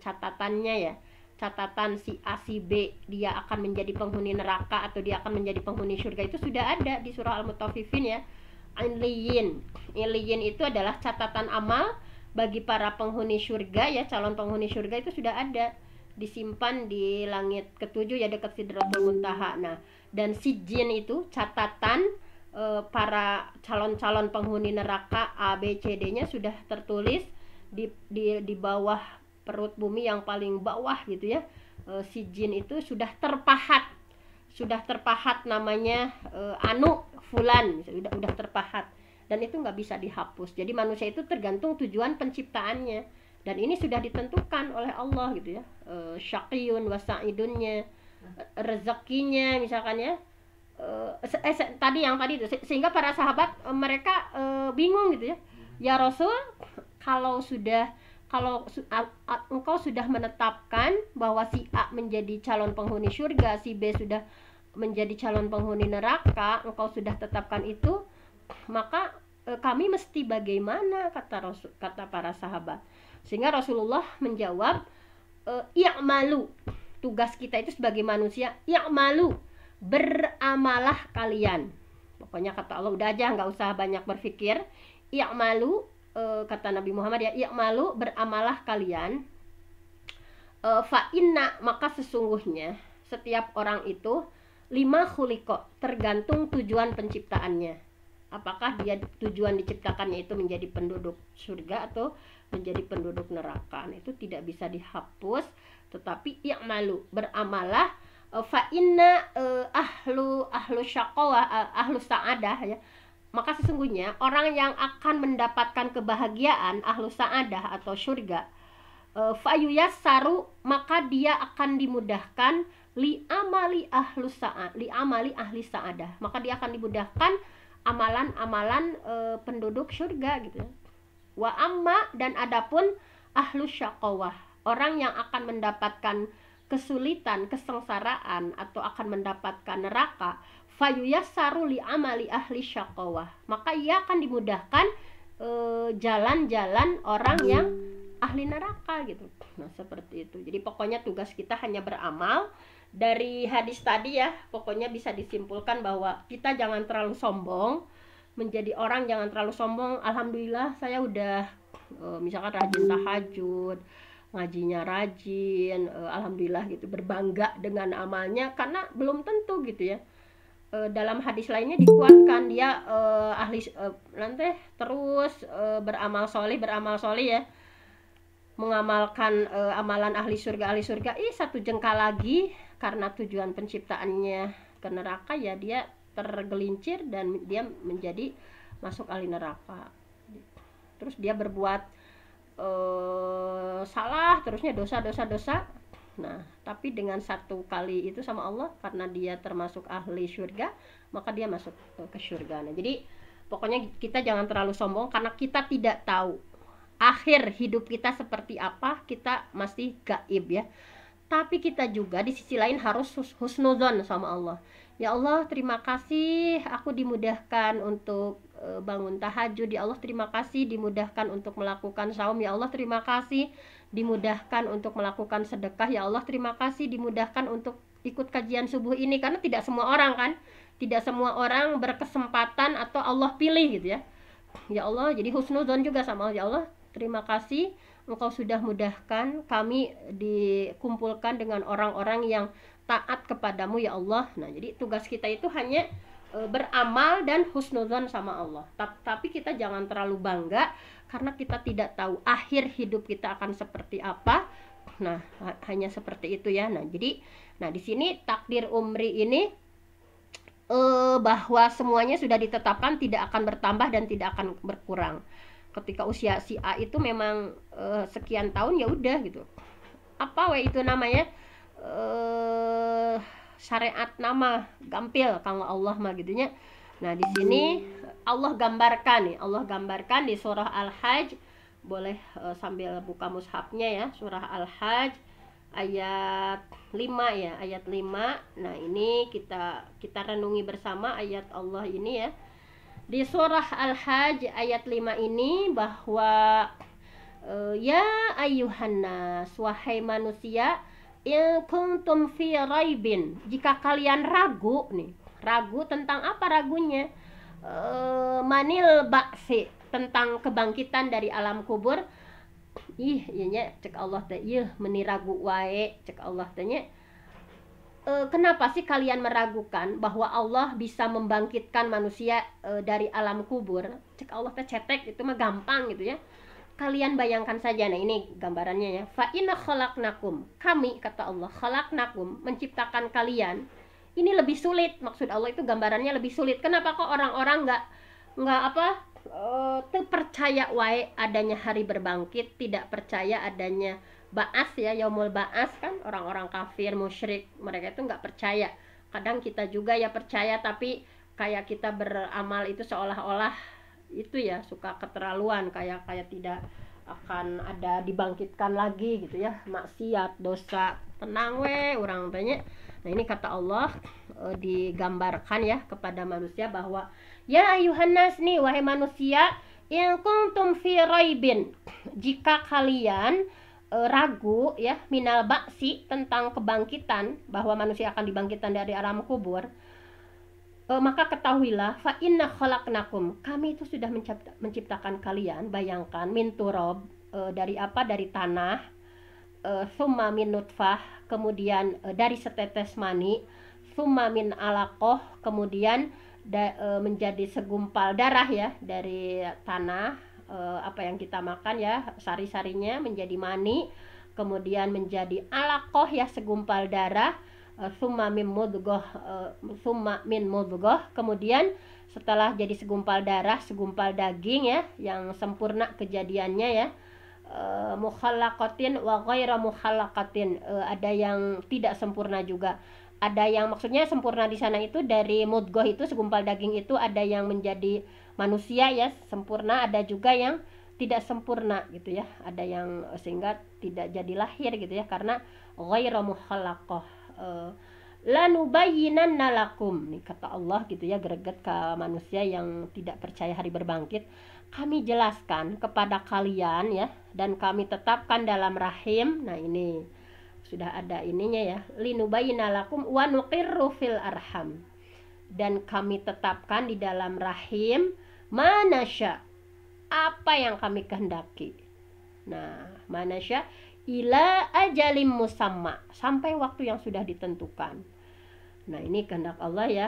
catatannya ya, catatan si A si B dia akan menjadi penghuni neraka atau dia akan menjadi penghuni surga, itu sudah ada di surah Al-Mutaffifin ya. Iliyin itu adalah catatan amal bagi para penghuni surga ya, calon penghuni surga itu sudah ada, disimpan di langit ketujuh ya, dekat Sidratul Muntaha. Nah, dan sijin itu catatan para calon-calon penghuni neraka A, B, C, D-nya sudah tertulis di bawah perut bumi yang paling bawah gitu ya. Sijin itu sudah terpahat namanya anu fulan, udah terpahat, dan itu nggak bisa dihapus. Jadi manusia itu tergantung tujuan penciptaannya, dan ini sudah ditentukan oleh Allah gitu ya. Syaqiyun wa sa'idunnya, rezekinya misalkan ya. Tadi itu, sehingga para sahabat mereka bingung gitu ya. Ya Rasul, kalau engkau sudah menetapkan bahwa si A menjadi calon penghuni surga, si B sudah menjadi calon penghuni neraka, engkau sudah tetapkan itu, maka kami mesti bagaimana, kata para sahabat. Sehingga Rasulullah menjawab, i'malu, tugas kita itu sebagai manusia, i'malu, beramalah kalian. Pokoknya kata Allah, udah aja nggak usah banyak berpikir. I'malu, kata Nabi Muhammad ya, i'malu, beramalah kalian. Fa inna, maka sesungguhnya setiap orang itu lima khuliqo, tergantung tujuan penciptaannya. Apakah dia tujuan diciptakannya itu menjadi penduduk surga atau menjadi penduduk neraka. Nah, itu tidak bisa dihapus, tetapi i'malu, beramalah. Fa inna ahlu syaqawah, ahlu sa'adah ya. Maka sesungguhnya orang yang akan mendapatkan kebahagiaan, ahlu sa'adah atau surga, fayuyassaru, maka dia akan dimudahkan, li amali ahli sa'adah, maka dia akan dimudahkan amalan-amalan penduduk surga gitu ya. Wa amma, dan adapun ahlu syaqawah, orang yang akan mendapatkan kesulitan, kesengsaraan atau akan mendapatkan neraka, fayuyassaru li amali ahli syaqawah, maka ia akan dimudahkan jalan-jalan orang yang ahli neraka gitu. Nah, seperti itu. Jadi pokoknya tugas kita hanya beramal. Dari hadis tadi ya, pokoknya bisa disimpulkan bahwa kita jangan terlalu sombong, menjadi orang jangan terlalu sombong. Alhamdulillah saya udah misalkan rajin tahajud, ngajinya rajin, alhamdulillah gitu, berbangga dengan amalnya, karena belum tentu gitu ya. Dalam hadis lainnya dikuatkan dia ahli nanti terus beramal soleh ya, mengamalkan amalan ahli surga, satu jengkal lagi karena tujuan penciptaannya ke neraka ya, dia tergelincir dan dia menjadi masuk ahli neraka. Terus dia berbuat salah, terusnya dosa. Nah, tapi dengan satu kali itu sama Allah, karena dia termasuk ahli surga, maka dia masuk ke surga. Nah, jadi pokoknya kita jangan terlalu sombong, karena kita tidak tahu akhir hidup kita seperti apa, kita masih gaib ya. Tapi kita juga di sisi lain harus husnudzon sama Allah. Ya Allah, terima kasih aku dimudahkan untuk bangun tahajud. Ya Allah, terima kasih dimudahkan untuk melakukan saum. Ya Allah, terima kasih dimudahkan untuk melakukan sedekah. Ya Allah, terima kasih dimudahkan untuk ikut kajian subuh ini. Karena tidak semua orang kan, tidak semua orang berkesempatan atau Allah pilih gitu ya. Ya Allah, jadi husnudzon juga sama Allah. Ya Allah, terima kasih Engkau sudah mudahkan kami dikumpulkan dengan orang-orang yang taat kepadamu ya Allah. Nah, jadi tugas kita itu hanya beramal dan husnudzon sama Allah. Tapi kita jangan terlalu bangga, karena kita tidak tahu akhir hidup kita akan seperti apa. Nah, hanya seperti itu ya. Nah, jadi di sini takdir umri ini bahwa semuanya sudah ditetapkan tidak akan bertambah dan tidak akan berkurang. Ketika usia si A itu memang sekian tahun, ya udah gitu. Apa itu namanya? Syariat nama gampil kanggo Allah mah gitunya. Nah, di sini Allah gambarkan di surah Al-Hajj. Boleh sambil buka mushafnya ya, surah Al-Hajj ayat 5 ya, ayat 5. Nah, ini kita renungi bersama ayat Allah ini ya. Di surah Al-Hajj ayat 5 ini bahwa ya ayuhan nas, wahai manusia, in kuntum fi raibin, jika kalian ragu tentang apa ragunya? Manil ba'si, tentang kebangkitan dari alam kubur. Ianya cek Allah teh meniragu wae, cek Allah tanya. Kenapa sih kalian meragukan bahwa Allah bisa membangkitkan manusia dari alam kubur? Cek Allah teh cetek, itu mah gampang gitu ya. Kalian bayangkan saja. Nah, ini gambarannya ya. Fa inna khalaqnakum, kami, kata Allah, khalaqnakum, menciptakan kalian. Ini lebih sulit, maksud Allah itu gambarannya lebih sulit. Kenapa kok orang-orang nggak percaya wae adanya hari berbangkit, tidak percaya adanya ba'as ya, yaumul ba'as kan. Orang-orang kafir, musyrik, mereka itu nggak percaya. Kadang kita juga ya percaya, tapi kayak kita beramal itu seolah-olah itu ya suka keterlaluan, kayak tidak akan ada dibangkitkan lagi gitu ya, maksiat, dosa. Tenang we orang tanya. Nah, ini kata Allah digambarkan ya kepada manusia bahwa ya ayuhan nas nih, wahai manusia, in kuntum fi raibin, jika kalian ragu ya, minal ba'si, tentang kebangkitan, bahwa manusia akan dibangkitkan dari alam kubur, maka ketahuilah, fa inna khalaqnakum, kami itu sudah menciptakan kalian. Bayangkan, min turab, dari apa? Dari tanah, summa min nutfah, kemudian dari setetes mani, summa min alaqoh, kemudian menjadi segumpal darah ya, dari tanah, apa yang kita makan ya, sari-sarinya menjadi mani, kemudian menjadi alaqoh ya, segumpal darah, summa min mudghah, kemudian setelah jadi segumpal darah, segumpal daging ya, yang sempurna kejadiannya ya, mukhallaqatin wa ghaira mukhallaqatin, ada yang tidak sempurna juga. Ada yang maksudnya sempurna di sana itu dari mudghah itu, segumpal daging itu, ada yang menjadi manusia ya sempurna, ada juga yang tidak sempurna gitu ya, ada yang sehingga tidak jadi lahir gitu ya, karena ghaira mukhallaqah. Lanubayyinanna lakum, nih kata Allah gitu ya, greget ke manusia yang tidak percaya hari berbangkit, kami jelaskan kepada kalian ya, dan kami tetapkan dalam rahim. Nah, ini sudah ada ininya ya, linubayyina lakum wa nuqirru fil arham, dan kami tetapkan di dalam rahim manasya, apa yang kami kehendaki. Nah, manasya ila ajalim musamma, sampai waktu yang sudah ditentukan. Nah, ini kehendak Allah ya.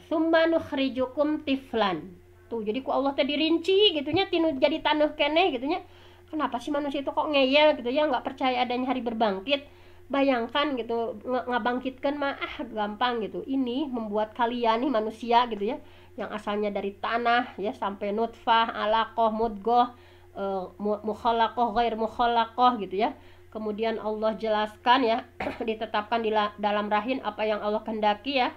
Summa nukhrijukum tiflan. Tuh, jadi ku Allah tadi rinci gitunya, tinu jadi tanah kene gitunya. Kenapa sih manusia itu kok ngeyel gitu ya, nggak percaya adanya hari berbangkit? Bayangkan gitu, ngabangkitkan mah gampang gitu. Ini membuat kalian nih manusia gitu ya, yang asalnya dari tanah ya, sampai nutfah, alaqoh, mudghah, mukhallaqah, ghair mukhallaqah gitu ya. Kemudian Allah jelaskan ya, ditetapkan di dalam rahim apa yang Allah kehendaki ya,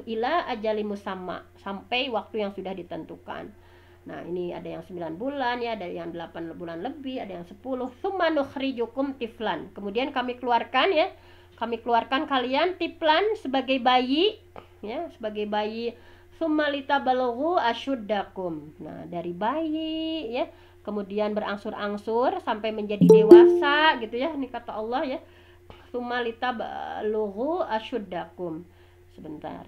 ila ajali musamma, sampai waktu yang sudah ditentukan. Nah, ini ada yang 9 bulan ya, ada yang 8 bulan lebih, ada yang 10. Summa nukhrijukum tiflan, kemudian kami keluarkan ya, kami keluarkan kalian tiflan, sebagai bayi ya, sebagai bayi. Summa litabalughu asyuddakum, nah dari bayi ya, kemudian berangsur-angsur sampai menjadi dewasa gitu ya, ini kata Allah ya. Summa litabalughu asyuddakum. Sebentar,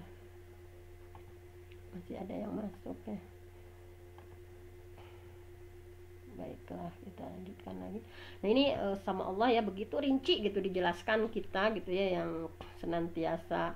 masih ada yang masuk ya. Baiklah, kita lanjutkan lagi. Nah, ini sama Allah ya, begitu rinci gitu dijelaskan kita gitu ya, yang senantiasa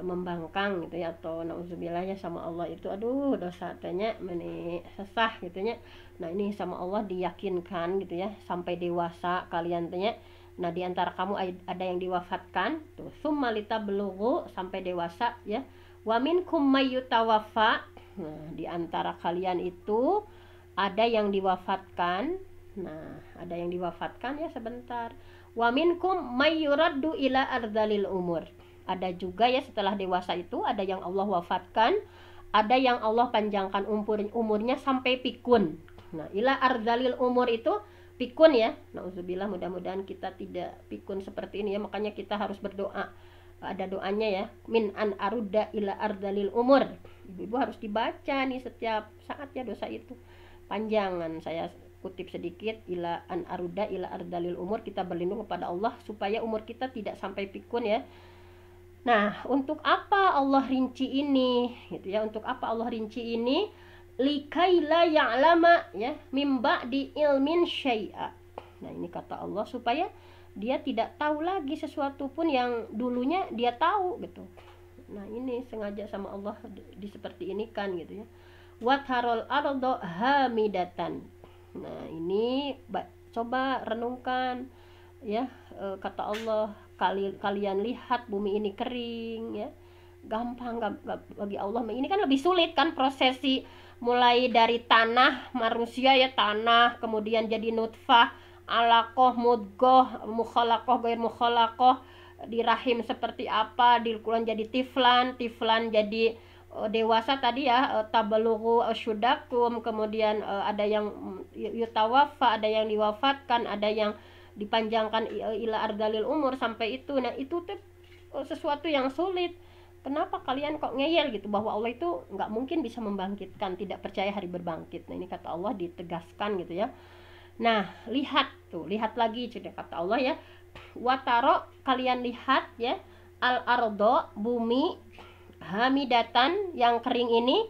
membangkang gitu ya, atau nauzubillahnya sama Allah itu, aduh dosa tanya meni sesah gitu ya. Nah, ini sama Allah diyakinkan gitu ya, sampai dewasa kalian tanya Nah, di antara kamu ada yang diwafatkan, tuh summa litablughu, sampai dewasa ya. Wa minkum mayyutawaffa. Nah, di antara kalian itu ada yang diwafatkan. Nah, ada yang diwafatkan ya sebentar. Wa minkum mayyuraddu ila ardalil umur. Ada juga ya setelah dewasa itu ada yang Allah wafatkan, ada yang Allah panjangkan umurnya sampai pikun. Nah, ila ardalil umur itu pikun ya. Nauzubillah, mudah-mudahan kita tidak pikun seperti ini ya. Makanya kita harus berdoa. Ada doanya ya. Min an aruda ila ardalil umur. Ibu-ibu harus dibaca nih setiap saat ya dosa itu. Panjangan, saya kutip sedikit, ila an aruda ila ardalil umur, kita berlindung kepada Allah supaya umur kita tidak sampai pikun ya. Nah, untuk apa Allah rinci ini? Gitu ya. Untuk apa Allah rinci ini? Likaila ya'lama ya mimba di ilmin syai'a. Nah, ini kata Allah supaya dia tidak tahu lagi sesuatu pun yang dulunya dia tahu gitu. Nah, ini sengaja sama Allah di seperti ini kan gitu ya. Watharul ardo hamidatan. Nah, ini coba renungkan ya, kata Allah, kalian lihat bumi ini kering ya. Gampang bagi Allah. Ini kan lebih sulit kan prosesi, mulai dari tanah manusia ya, tanah, kemudian jadi nutfah, alaqah, mudghah, mukhalaqah, ghair mukhalaqah, di rahim seperti apa, di kulon jadi tiflan jadi dewasa tadi ya, tabalughu asyudakum, kemudian ada yang yutawaffa, ada yang diwafatkan, ada yang dipanjangkan ila ardalil umur sampai itu. Nah, itu tuh sesuatu yang sulit. Kenapa kalian kok ngeyel gitu bahwa Allah itu nggak mungkin bisa membangkitkan, tidak percaya hari berbangkit. Nah, ini kata Allah ditegaskan gitu ya. Nah, lihat lagi cerita kata Allah ya. Wataro, kalian lihat ya, al ardo, bumi, hamidatan, yang kering ini,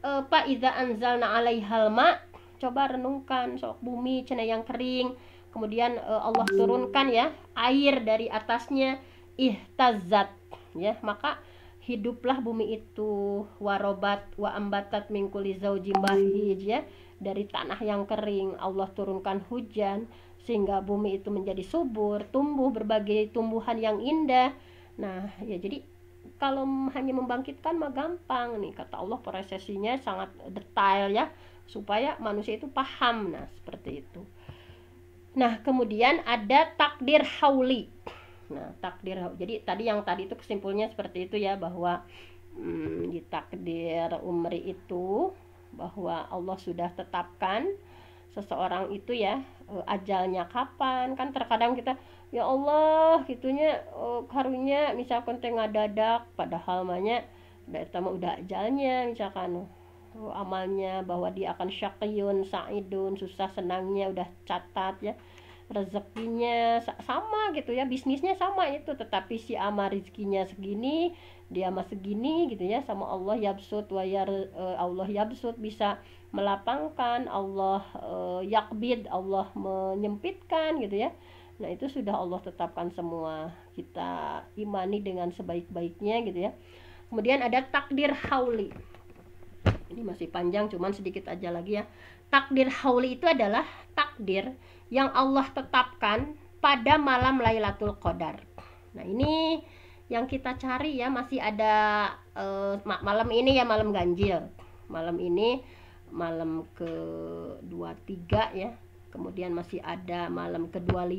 fa iza anzalna alaihal ma, coba renungkan sok bumi cenah yang kering, kemudian Allah turunkan ya air dari atasnya, ihtazat ya, maka hiduplah bumi itu, warobat wa ambatat min kulli zaujin bahij ya, dari tanah yang kering Allah turunkan hujan sehingga bumi itu menjadi subur, tumbuh berbagai tumbuhan yang indah. Nah, ya jadi kalau hanya membangkitkan mah gampang nih, kata Allah prosesinya sangat detail ya, supaya manusia itu paham. Nah, seperti itu. Nah, kemudian ada takdir hauli. Nah, jadi yang tadi itu kesimpulannya seperti itu ya, bahwa di takdir umri itu bahwa Allah sudah tetapkan seseorang itu ya, ajalnya kapan. Kan terkadang kita ya Allah gitunya, karunya misalkan tengah dadak, padahal mahnya udah ajalnya, misalkan amalnya bahwa dia akan syaqiyun sa'idun, susah senangnya udah catat ya, rezekinya sama gitu ya, bisnisnya sama itu, tetapi si ama rizkinya segini, dia mah segini gitu ya, sama Allah yabsut wa Allah yabsut, bisa melapangkan, Allah yakbid, Allah menyempitkan gitu ya. Nah, itu sudah Allah tetapkan semua, kita imani dengan sebaik-baiknya gitu ya. Kemudian ada takdir hauli. Ini masih panjang, cuman sedikit aja lagi ya. Takdir hauli itu adalah takdir yang Allah tetapkan pada malam Lailatul Qadar. Nah, ini yang kita cari ya, masih ada malam ini ya, malam ganjil. Malam ini malam ke-23 ya. Kemudian masih ada malam ke-25,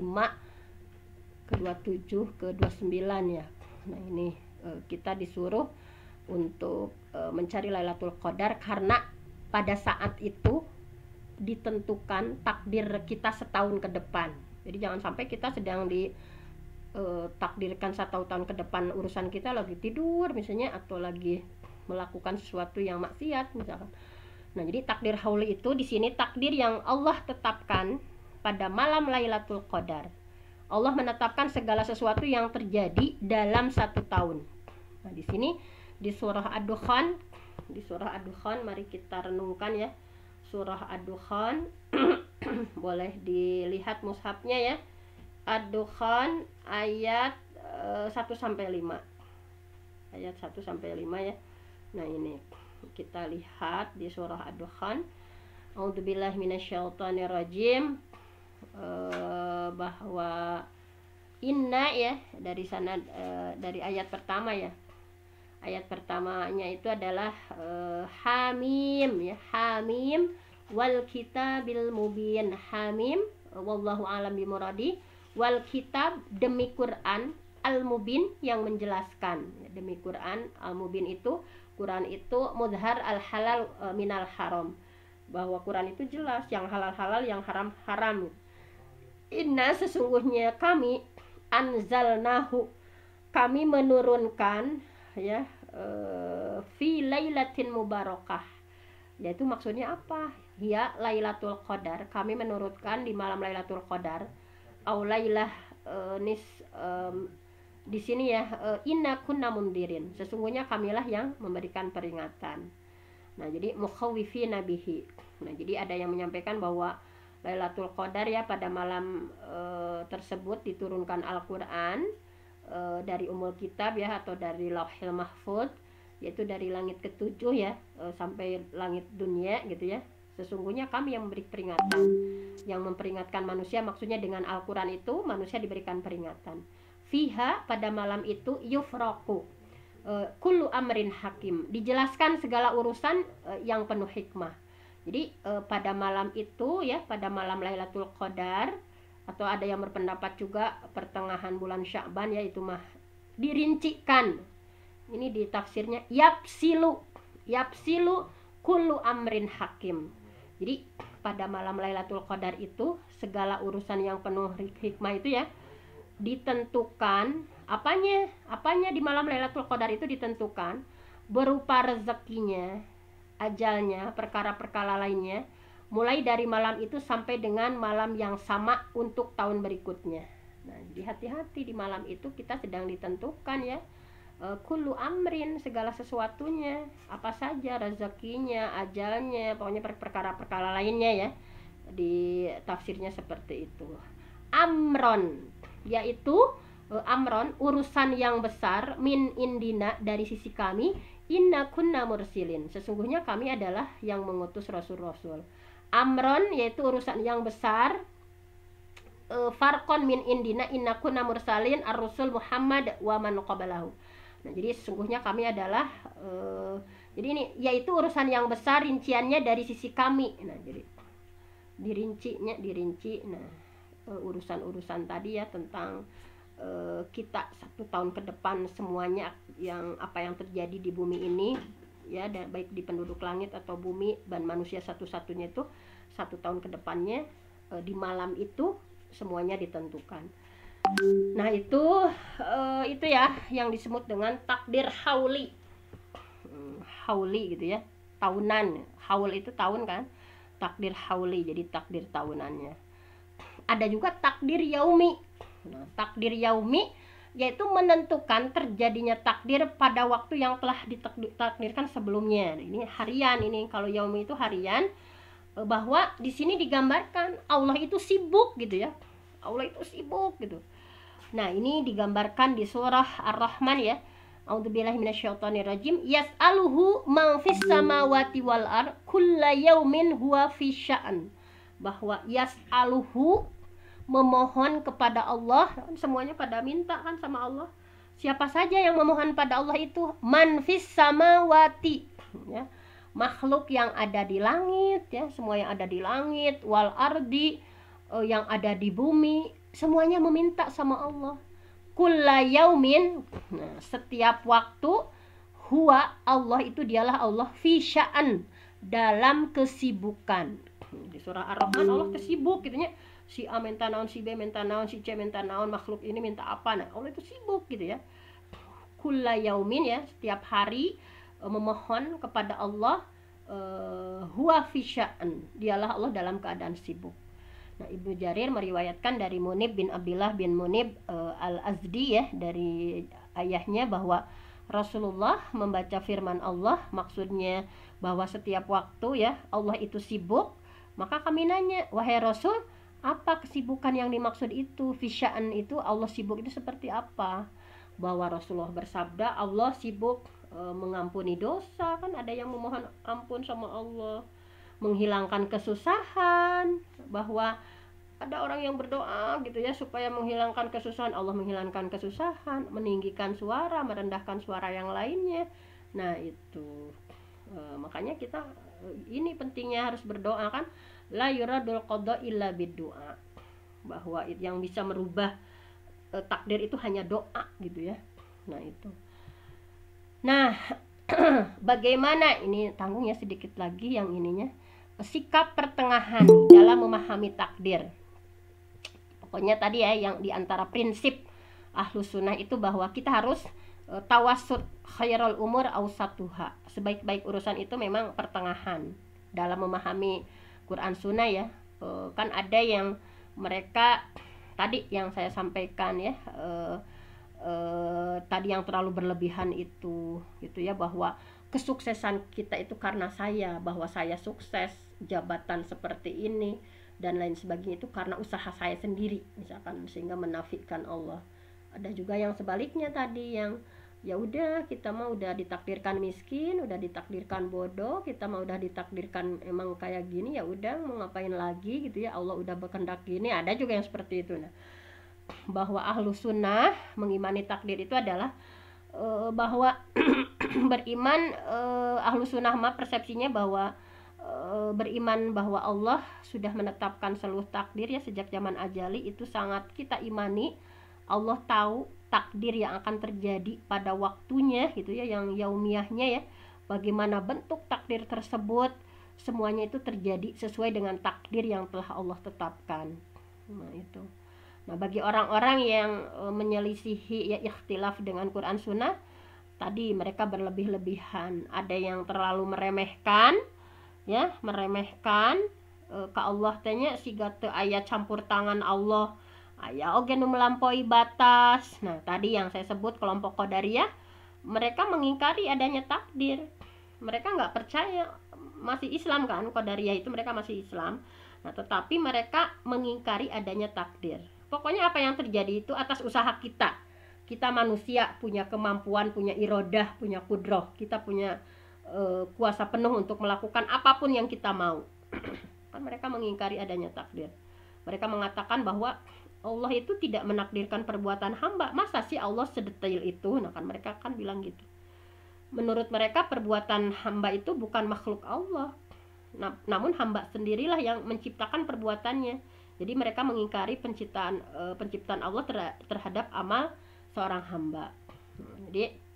ke-27, ke-29 ya. Nah, ini kita disuruh untuk mencari Lailatul Qadar karena pada saat itu ditentukan takdir kita setahun ke depan. Jadi jangan sampai kita sedang ditakdirkan 1 tahun ke depan, urusan kita lagi tidur misalnya, atau lagi melakukan sesuatu yang maksiat misalkan. Nah, jadi takdir hauli itu di sini takdir yang Allah tetapkan pada malam Lailatul Qadar. Allah menetapkan segala sesuatu yang terjadi dalam 1 tahun. Nah, di sini di surah Ad-Dukhan, mari kita renungkan ya. Surah Ad-Dukhan boleh dilihat mushafnya ya. Ad-Dukhan ayat 1 sampai 5. Ayat 1 sampai 5 ya. Nah, ini kita lihat di surah Ad-Dukhan. A'udzubillahi minasyaitonirrajim, bahwa Inna ya, dari sana dari ayat pertama ya. Ayat pertamanya itu adalah Hamim ya, Hamim wal kitabil mubin. Hamim, wallahu alam bimuradi, wal kitab demi Quran, al mubin yang menjelaskan. Demi Quran al mubin itu, Quran itu mudhar al halal minal haram, bahwa Quran itu jelas yang halal halal, yang haram haram. Inna sesungguhnya kami anzalnahu, kami menurunkan ya fi lailatin mubarakah, yaitu maksudnya apa ya, Lailatul Qadar, kami menurunkan di malam Lailatul Qadar, au lailah nis di sini ya inna kunna mundirin, sesungguhnya kamilah yang memberikan peringatan. Nah jadi mukhawifina bihi, nah jadi ada yang menyampaikan bahwa Lailatul Qadar ya, pada malam tersebut diturunkan Al-Quran dari Ummul Kitab ya, atau dari Lauhil Mahfuz, yaitu dari langit ketujuh ya sampai langit dunia gitu ya. Sesungguhnya kami yang memberi peringatan, yang memperingatkan manusia, maksudnya dengan Al-Quran itu manusia diberikan peringatan. Fiha, pada malam itu, yufraku kullu amrin hakim, dijelaskan segala urusan yang penuh hikmah. Jadi pada malam itu ya, pada malam Lailatul Qadar, atau ada yang berpendapat juga pertengahan bulan Sya'ban ya, itu mah dirincikan. Ini di tafsirnya yapsilu kullu amrin hakim. Jadi pada malam Lailatul Qadar itu segala urusan yang penuh hikmah itu ya ditentukan. Apanya di malam Lailatul Qadar itu ditentukan berupa rezekinya, ajalnya, perkara-perkara lainnya, mulai dari malam itu sampai dengan malam yang sama untuk tahun berikutnya. Nah, jadi hati-hati, di malam itu kita sedang ditentukan ya, kullu amrin, segala sesuatunya, apa saja, rezekinya, ajalnya, pokoknya perkara-perkara lainnya ya. Di tafsirnya seperti itu. Amron, yaitu amron, urusan yang besar, min indina, dari sisi kami, inna kunna mursilin, sesungguhnya kami adalah yang mengutus rasul-rasul. Amron, yaitu urusan yang besar, farqon min indina inna kunna mursalin ar-rusul Muhammad wa man qabalahu. Nah, jadi sesungguhnya kami adalah jadi ini yaitu urusan yang besar, rinciannya dari sisi kami. Nah, jadi dirinci. Nah, urusan-urusan tadi ya tentang kita 1 tahun ke depan, semuanya yang apa yang terjadi di bumi ini ya, dan baik di penduduk langit atau bumi dan manusia satu-satunya, itu 1 tahun ke depannya di malam itu semuanya ditentukan. Nah itu ya yang disebut dengan takdir hauli. Hauli gitu ya, tahunan. Haul itu tahun kan, takdir hauli, jadi takdir tahunannya. Ada juga takdir yaumi. Nah, takdir yaumi yaitu menentukan terjadinya takdir pada waktu yang telah ditakdirkan sebelumnya. Ini harian, ini kalau yaumi itu harian, bahwa di sini digambarkan Allah itu sibuk gitu ya. Allah itu sibuk gitu. Nah, ini digambarkan di surah Ar-Rahman ya. A'udzubillahi minasyaitonirrajim. Yas'aluhu man fis samawati wal ard kulla yaumin huwa fi sya'an. Bahwa yas'aluhu, memohon kepada Allah, semuanya pada minta kan sama Allah. Siapa saja yang memohon pada Allah itu man fis samawati ya, makhluk yang ada di langit ya, semua yang ada di langit, wal ardi, yang ada di bumi, semuanya meminta sama Allah. Kulla yaumin, nah, setiap waktu, huwa, Allah itu dialah Allah, fi sya'an, dalam kesibukan. Di surah Ar-Rahman Allah kesibuk gitu ya. Si A minta naon, si B minta naon, si C minta naon, makhluk ini minta apa. Nah, Allah itu sibuk gitu ya. Kulla yaumin ya, setiap hari memohon kepada Allah, huwa fi sya'an, dialah Allah dalam keadaan sibuk. Nah, Ibnu Jarir meriwayatkan dari Munib bin Abdullah bin Munib al-Azdi ya, dari ayahnya, bahwa Rasulullah membaca firman Allah, maksudnya bahwa setiap waktu ya Allah itu sibuk. Maka kami nanya, wahai Rasul, apa kesibukan yang dimaksud itu? Fisya'an itu, Allah sibuk itu seperti apa? Bahwa Rasulullah bersabda, Allah sibuk mengampuni dosa, kan ada yang memohon ampun sama Allah, menghilangkan kesusahan, bahwa ada orang yang berdoa gitu ya supaya menghilangkan kesusahan, Allah menghilangkan kesusahan, meninggikan suara, merendahkan suara yang lainnya. Nah itu makanya kita ini pentingnya harus berdoa kan, la yuradul qada illa biddu'a, bahwa yang bisa merubah takdir itu hanya doa gitu ya. Nah itu. Nah bagaimana ini, tanggungnya sedikit lagi yang ininya, sikap pertengahan dalam memahami takdir. Pokoknya tadi ya yang diantara prinsip Ahlus Sunnah itu bahwa kita harus tawasud, khairul umur ausatuha, sebaik-baik urusan itu memang pertengahan dalam memahami Quran Sunnah ya. Kan ada yang mereka tadi yang saya sampaikan ya, tadi yang terlalu berlebihan itu gitu ya, bahwa kesuksesan kita itu karena saya, bahwa saya sukses jabatan seperti ini dan lain sebagainya itu karena usaha saya sendiri misalkan, sehingga menafikan Allah. Ada juga yang sebaliknya tadi, yang ya udah kita mah udah ditakdirkan miskin, udah ditakdirkan bodoh, kita mah udah ditakdirkan emang kayak gini, ya udah mau ngapain lagi gitu ya, Allah udah berkehendak gini. Ada juga yang seperti itu. Nah, bahwa Ahlus Sunnah mengimani takdir itu adalah bahwa beriman, Ahlus Sunnah mah persepsinya bahwa beriman bahwa Allah sudah menetapkan seluruh takdir ya sejak zaman ajali, itu sangat kita imani. Allah tahu takdir yang akan terjadi pada waktunya gitu ya, yang yaumiyahnya ya, bagaimana bentuk takdir tersebut, semuanya itu terjadi sesuai dengan takdir yang telah Allah tetapkan. Nah itu. Nah bagi orang-orang yang menyelisihi ya ikhtilaf dengan Quran Sunnah tadi, mereka berlebih-lebihan, ada yang terlalu meremehkan ya, meremehkan ke Allah tanya siga teu aya campur tangan Allah, aya oge nu melampaui batas. Nah tadi yang saya sebut kelompok Qadariyah, mereka mengingkari adanya takdir, mereka nggak percaya, masih Islam kan, Qadariyah itu mereka masih Islam. Nah tetapi mereka mengingkari adanya takdir. Pokoknya apa yang terjadi itu atas usaha kita. Kita manusia punya kemampuan, punya irodah, punya kudroh, kita punya kuasa penuh untuk melakukan apapun yang kita mau. Kan mereka mengingkari adanya takdir. Mereka mengatakan bahwa Allah itu tidak menakdirkan perbuatan hamba. Masa sih Allah sedetail itu? Nah kan mereka kan bilang gitu. Menurut mereka perbuatan hamba itu bukan makhluk Allah, namun hamba sendirilah yang menciptakan perbuatannya. Jadi mereka mengingkari penciptaan Allah terhadap amal seorang hamba. Jadi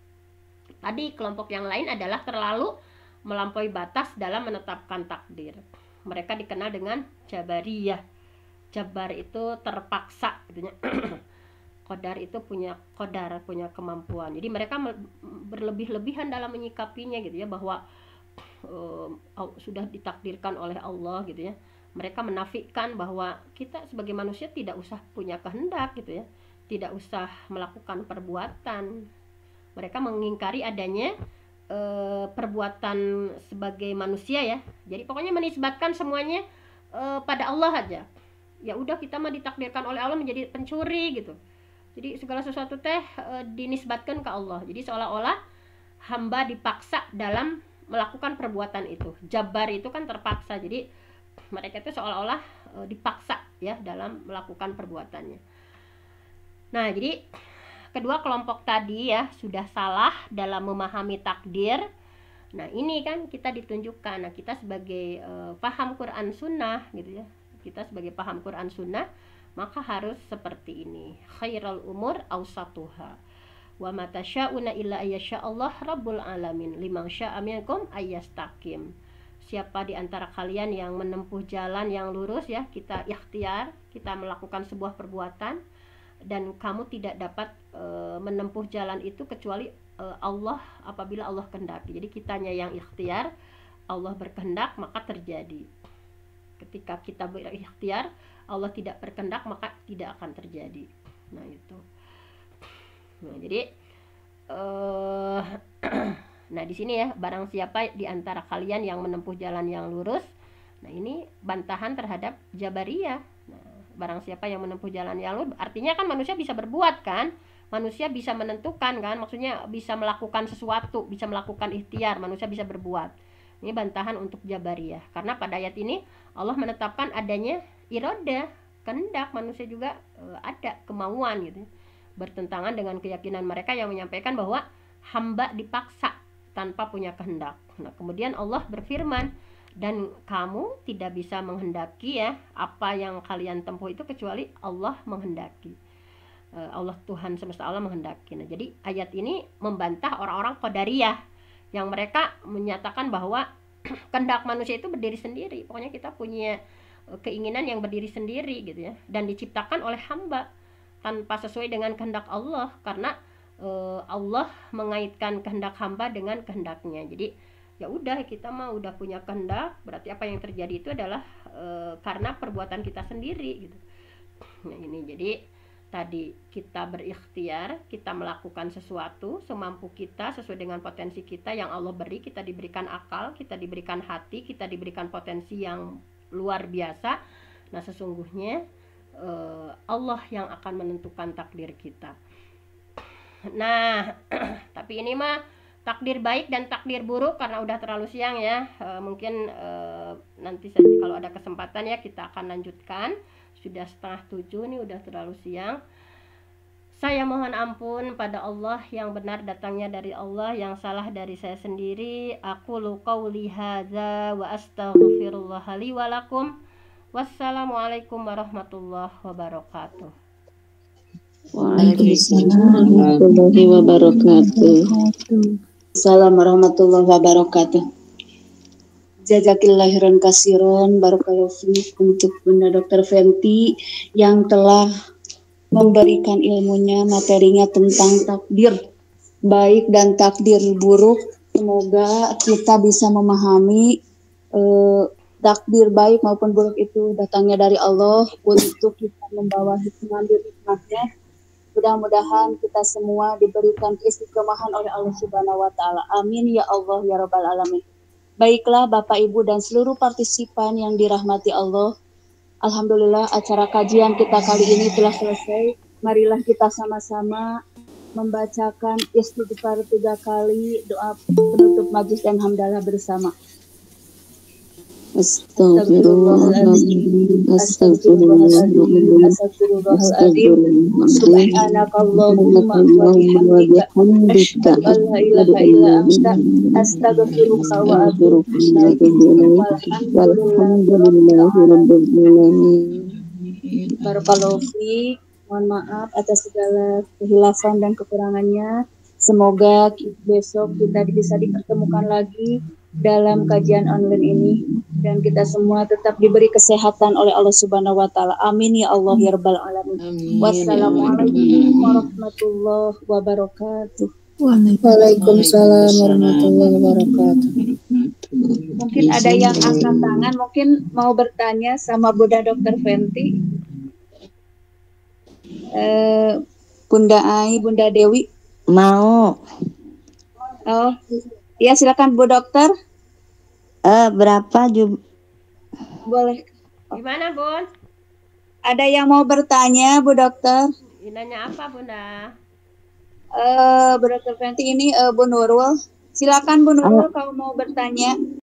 tadi kelompok yang lain adalah terlalu melampaui batas dalam menetapkan takdir. Mereka dikenal dengan Jabariyah. Jabar itu terpaksa gitu ya. Qadar itu punya kemampuan. Jadi mereka berlebih-lebihan dalam menyikapinya gitu ya, bahwa sudah ditakdirkan oleh Allah gitu ya. Mereka menafikan bahwa kita sebagai manusia tidak usah punya kehendak gitu ya, tidak usah melakukan perbuatan. Mereka mengingkari adanya perbuatan sebagai manusia ya. Jadi pokoknya menisbatkan semuanya pada Allah aja. Ya udah kita mah ditakdirkan oleh Allah menjadi pencuri gitu. Jadi segala sesuatu teh dinisbatkan ke Allah. Jadi seolah-olah hamba dipaksa dalam melakukan perbuatan itu. Jabar itu kan terpaksa. Jadi mereka itu seolah-olah dipaksa ya dalam melakukan perbuatannya. Nah, jadi kedua kelompok tadi ya sudah salah dalam memahami takdir. Nah ini kan kita ditunjukkan, nah kita sebagai paham Quran Sunnah gitu ya, kita sebagai paham Quran Sunnah maka harus seperti ini, khairul umur ausatuha wa matasya'una illa ayyasha'allah rabbul alamin liman sya'a minkum ayyastaqim. Siapa di antara kalian yang menempuh jalan yang lurus ya, kita ikhtiar, kita melakukan sebuah perbuatan dan kamu tidak dapat menempuh jalan itu kecuali Allah apabila Allah kehendaki. Jadi kitanya yang ikhtiar, Allah berkehendak maka terjadi. Ketika kita berikhtiar, Allah tidak berkehendak maka tidak akan terjadi. Nah itu. Nah jadi nah di sini ya, barang siapa di antara kalian yang menempuh jalan yang lurus. Nah ini bantahan terhadap Jabariyah. Nah, barang siapa yang menempuh jalan yang lurus, artinya kan manusia bisa berbuat kan, manusia bisa menentukan kan, maksudnya bisa melakukan sesuatu, bisa melakukan ikhtiar, manusia bisa berbuat. Ini bantahan untuk Jabariyah, karena pada ayat ini Allah menetapkan adanya irodah, kehendak, manusia juga ada kemauan gitu, bertentangan dengan keyakinan mereka yang menyampaikan bahwa hamba dipaksa tanpa punya kehendak. Nah, kemudian Allah berfirman, dan kamu tidak bisa menghendaki ya apa yang kalian tempuh itu kecuali Allah menghendaki. Allah Tuhan semesta alam menghendaki. Nah, jadi ayat ini membantah orang-orang Qadariyah yang mereka menyatakan bahwa kehendak manusia itu berdiri sendiri. Pokoknya kita punya keinginan yang berdiri sendiri gitu ya, dan diciptakan oleh hamba tanpa sesuai dengan kehendak Allah, karena Allah mengaitkan kehendak hamba dengan kehendaknya. Jadi ya udah, kita mah udah punya kehendak, berarti apa yang terjadi itu adalah karena perbuatan kita sendiri gitu. Nah, ini jadi tadi kita berikhtiar, kita melakukan sesuatu semampu kita sesuai dengan potensi kita yang Allah beri. Kita diberikan akal, kita diberikan hati, kita diberikan potensi yang luar biasa. Nah, sesungguhnya Allah yang akan menentukan takdir kita. Nah, tapi ini mah takdir baik dan takdir buruk karena udah terlalu siang ya. Mungkin nanti saja kalau ada kesempatan ya kita akan lanjutkan. Sudah 6:30 nih, udah terlalu siang. Saya mohon ampun pada Allah, yang benar datangnya dari Allah, yang salah dari saya sendiri. Aku qauli hadza wa astaghfirullah li wa lakum. Wassalamualaikum warahmatullahi wabarakatuh. Waalaikumsalam warahmatullahi wabarakatuh. Assalamualaikum warahmatullahi wabarakatuh. Jazakillahirran kasiron, barakallahu fiik untuk Bunda Dr. Fenty yang telah memberikan ilmunya, materinya tentang takdir baik dan takdir buruk. Semoga kita bisa memahami takdir baik maupun buruk itu datangnya dari Allah untuk kita membawa hikmahnya. Mudah-mudahan kita semua diberikan istiqomahan oleh Allah Subhanahu wa taala. Amin ya Allah ya rabbal alamin. Baiklah Bapak Ibu dan seluruh partisipan yang dirahmati Allah. Alhamdulillah acara kajian kita kali ini telah selesai. Marilah kita sama-sama membacakan istighfar 3 kali, doa penutup majlis dan hamdalah bersama. Astagfirullahaladzim, astagfirullahaladzim, astagfirullahaladzim. Subhanakallahumma wa bihamdika, asyhadu an la ilaha illa anta, astaghfiruka wa atubu ilaik. Walhamdulillahirabbil barakallahu fiik. Mohon maaf atas segala kehilafan dan kekurangannya. Semoga besok kita bisa dipertemukan lagi dalam kajian online ini, dan kita semua tetap diberi kesehatan oleh Allah Subhanahu wa taala. Amin ya Allah ya rabbal alamin. Wassalamualaikum warahmatullahi wabarakatuh. Waalaikumsalam warahmatullahi wabarakatuh. Mungkin ada yang angkat tangan, mungkin mau bertanya sama Bunda Dr. Fenty. Bunda Ai, Bunda Dewi mau. Oh, ya silakan Bu Dokter. Berapa Boleh. Gimana, Bun? Ada yang mau bertanya, Bu Dokter? Nanya apa, Bunda? Bu Dokter Fenty, ini Bu Nurul. Silakan Bu Nurul kalau mau bertanya.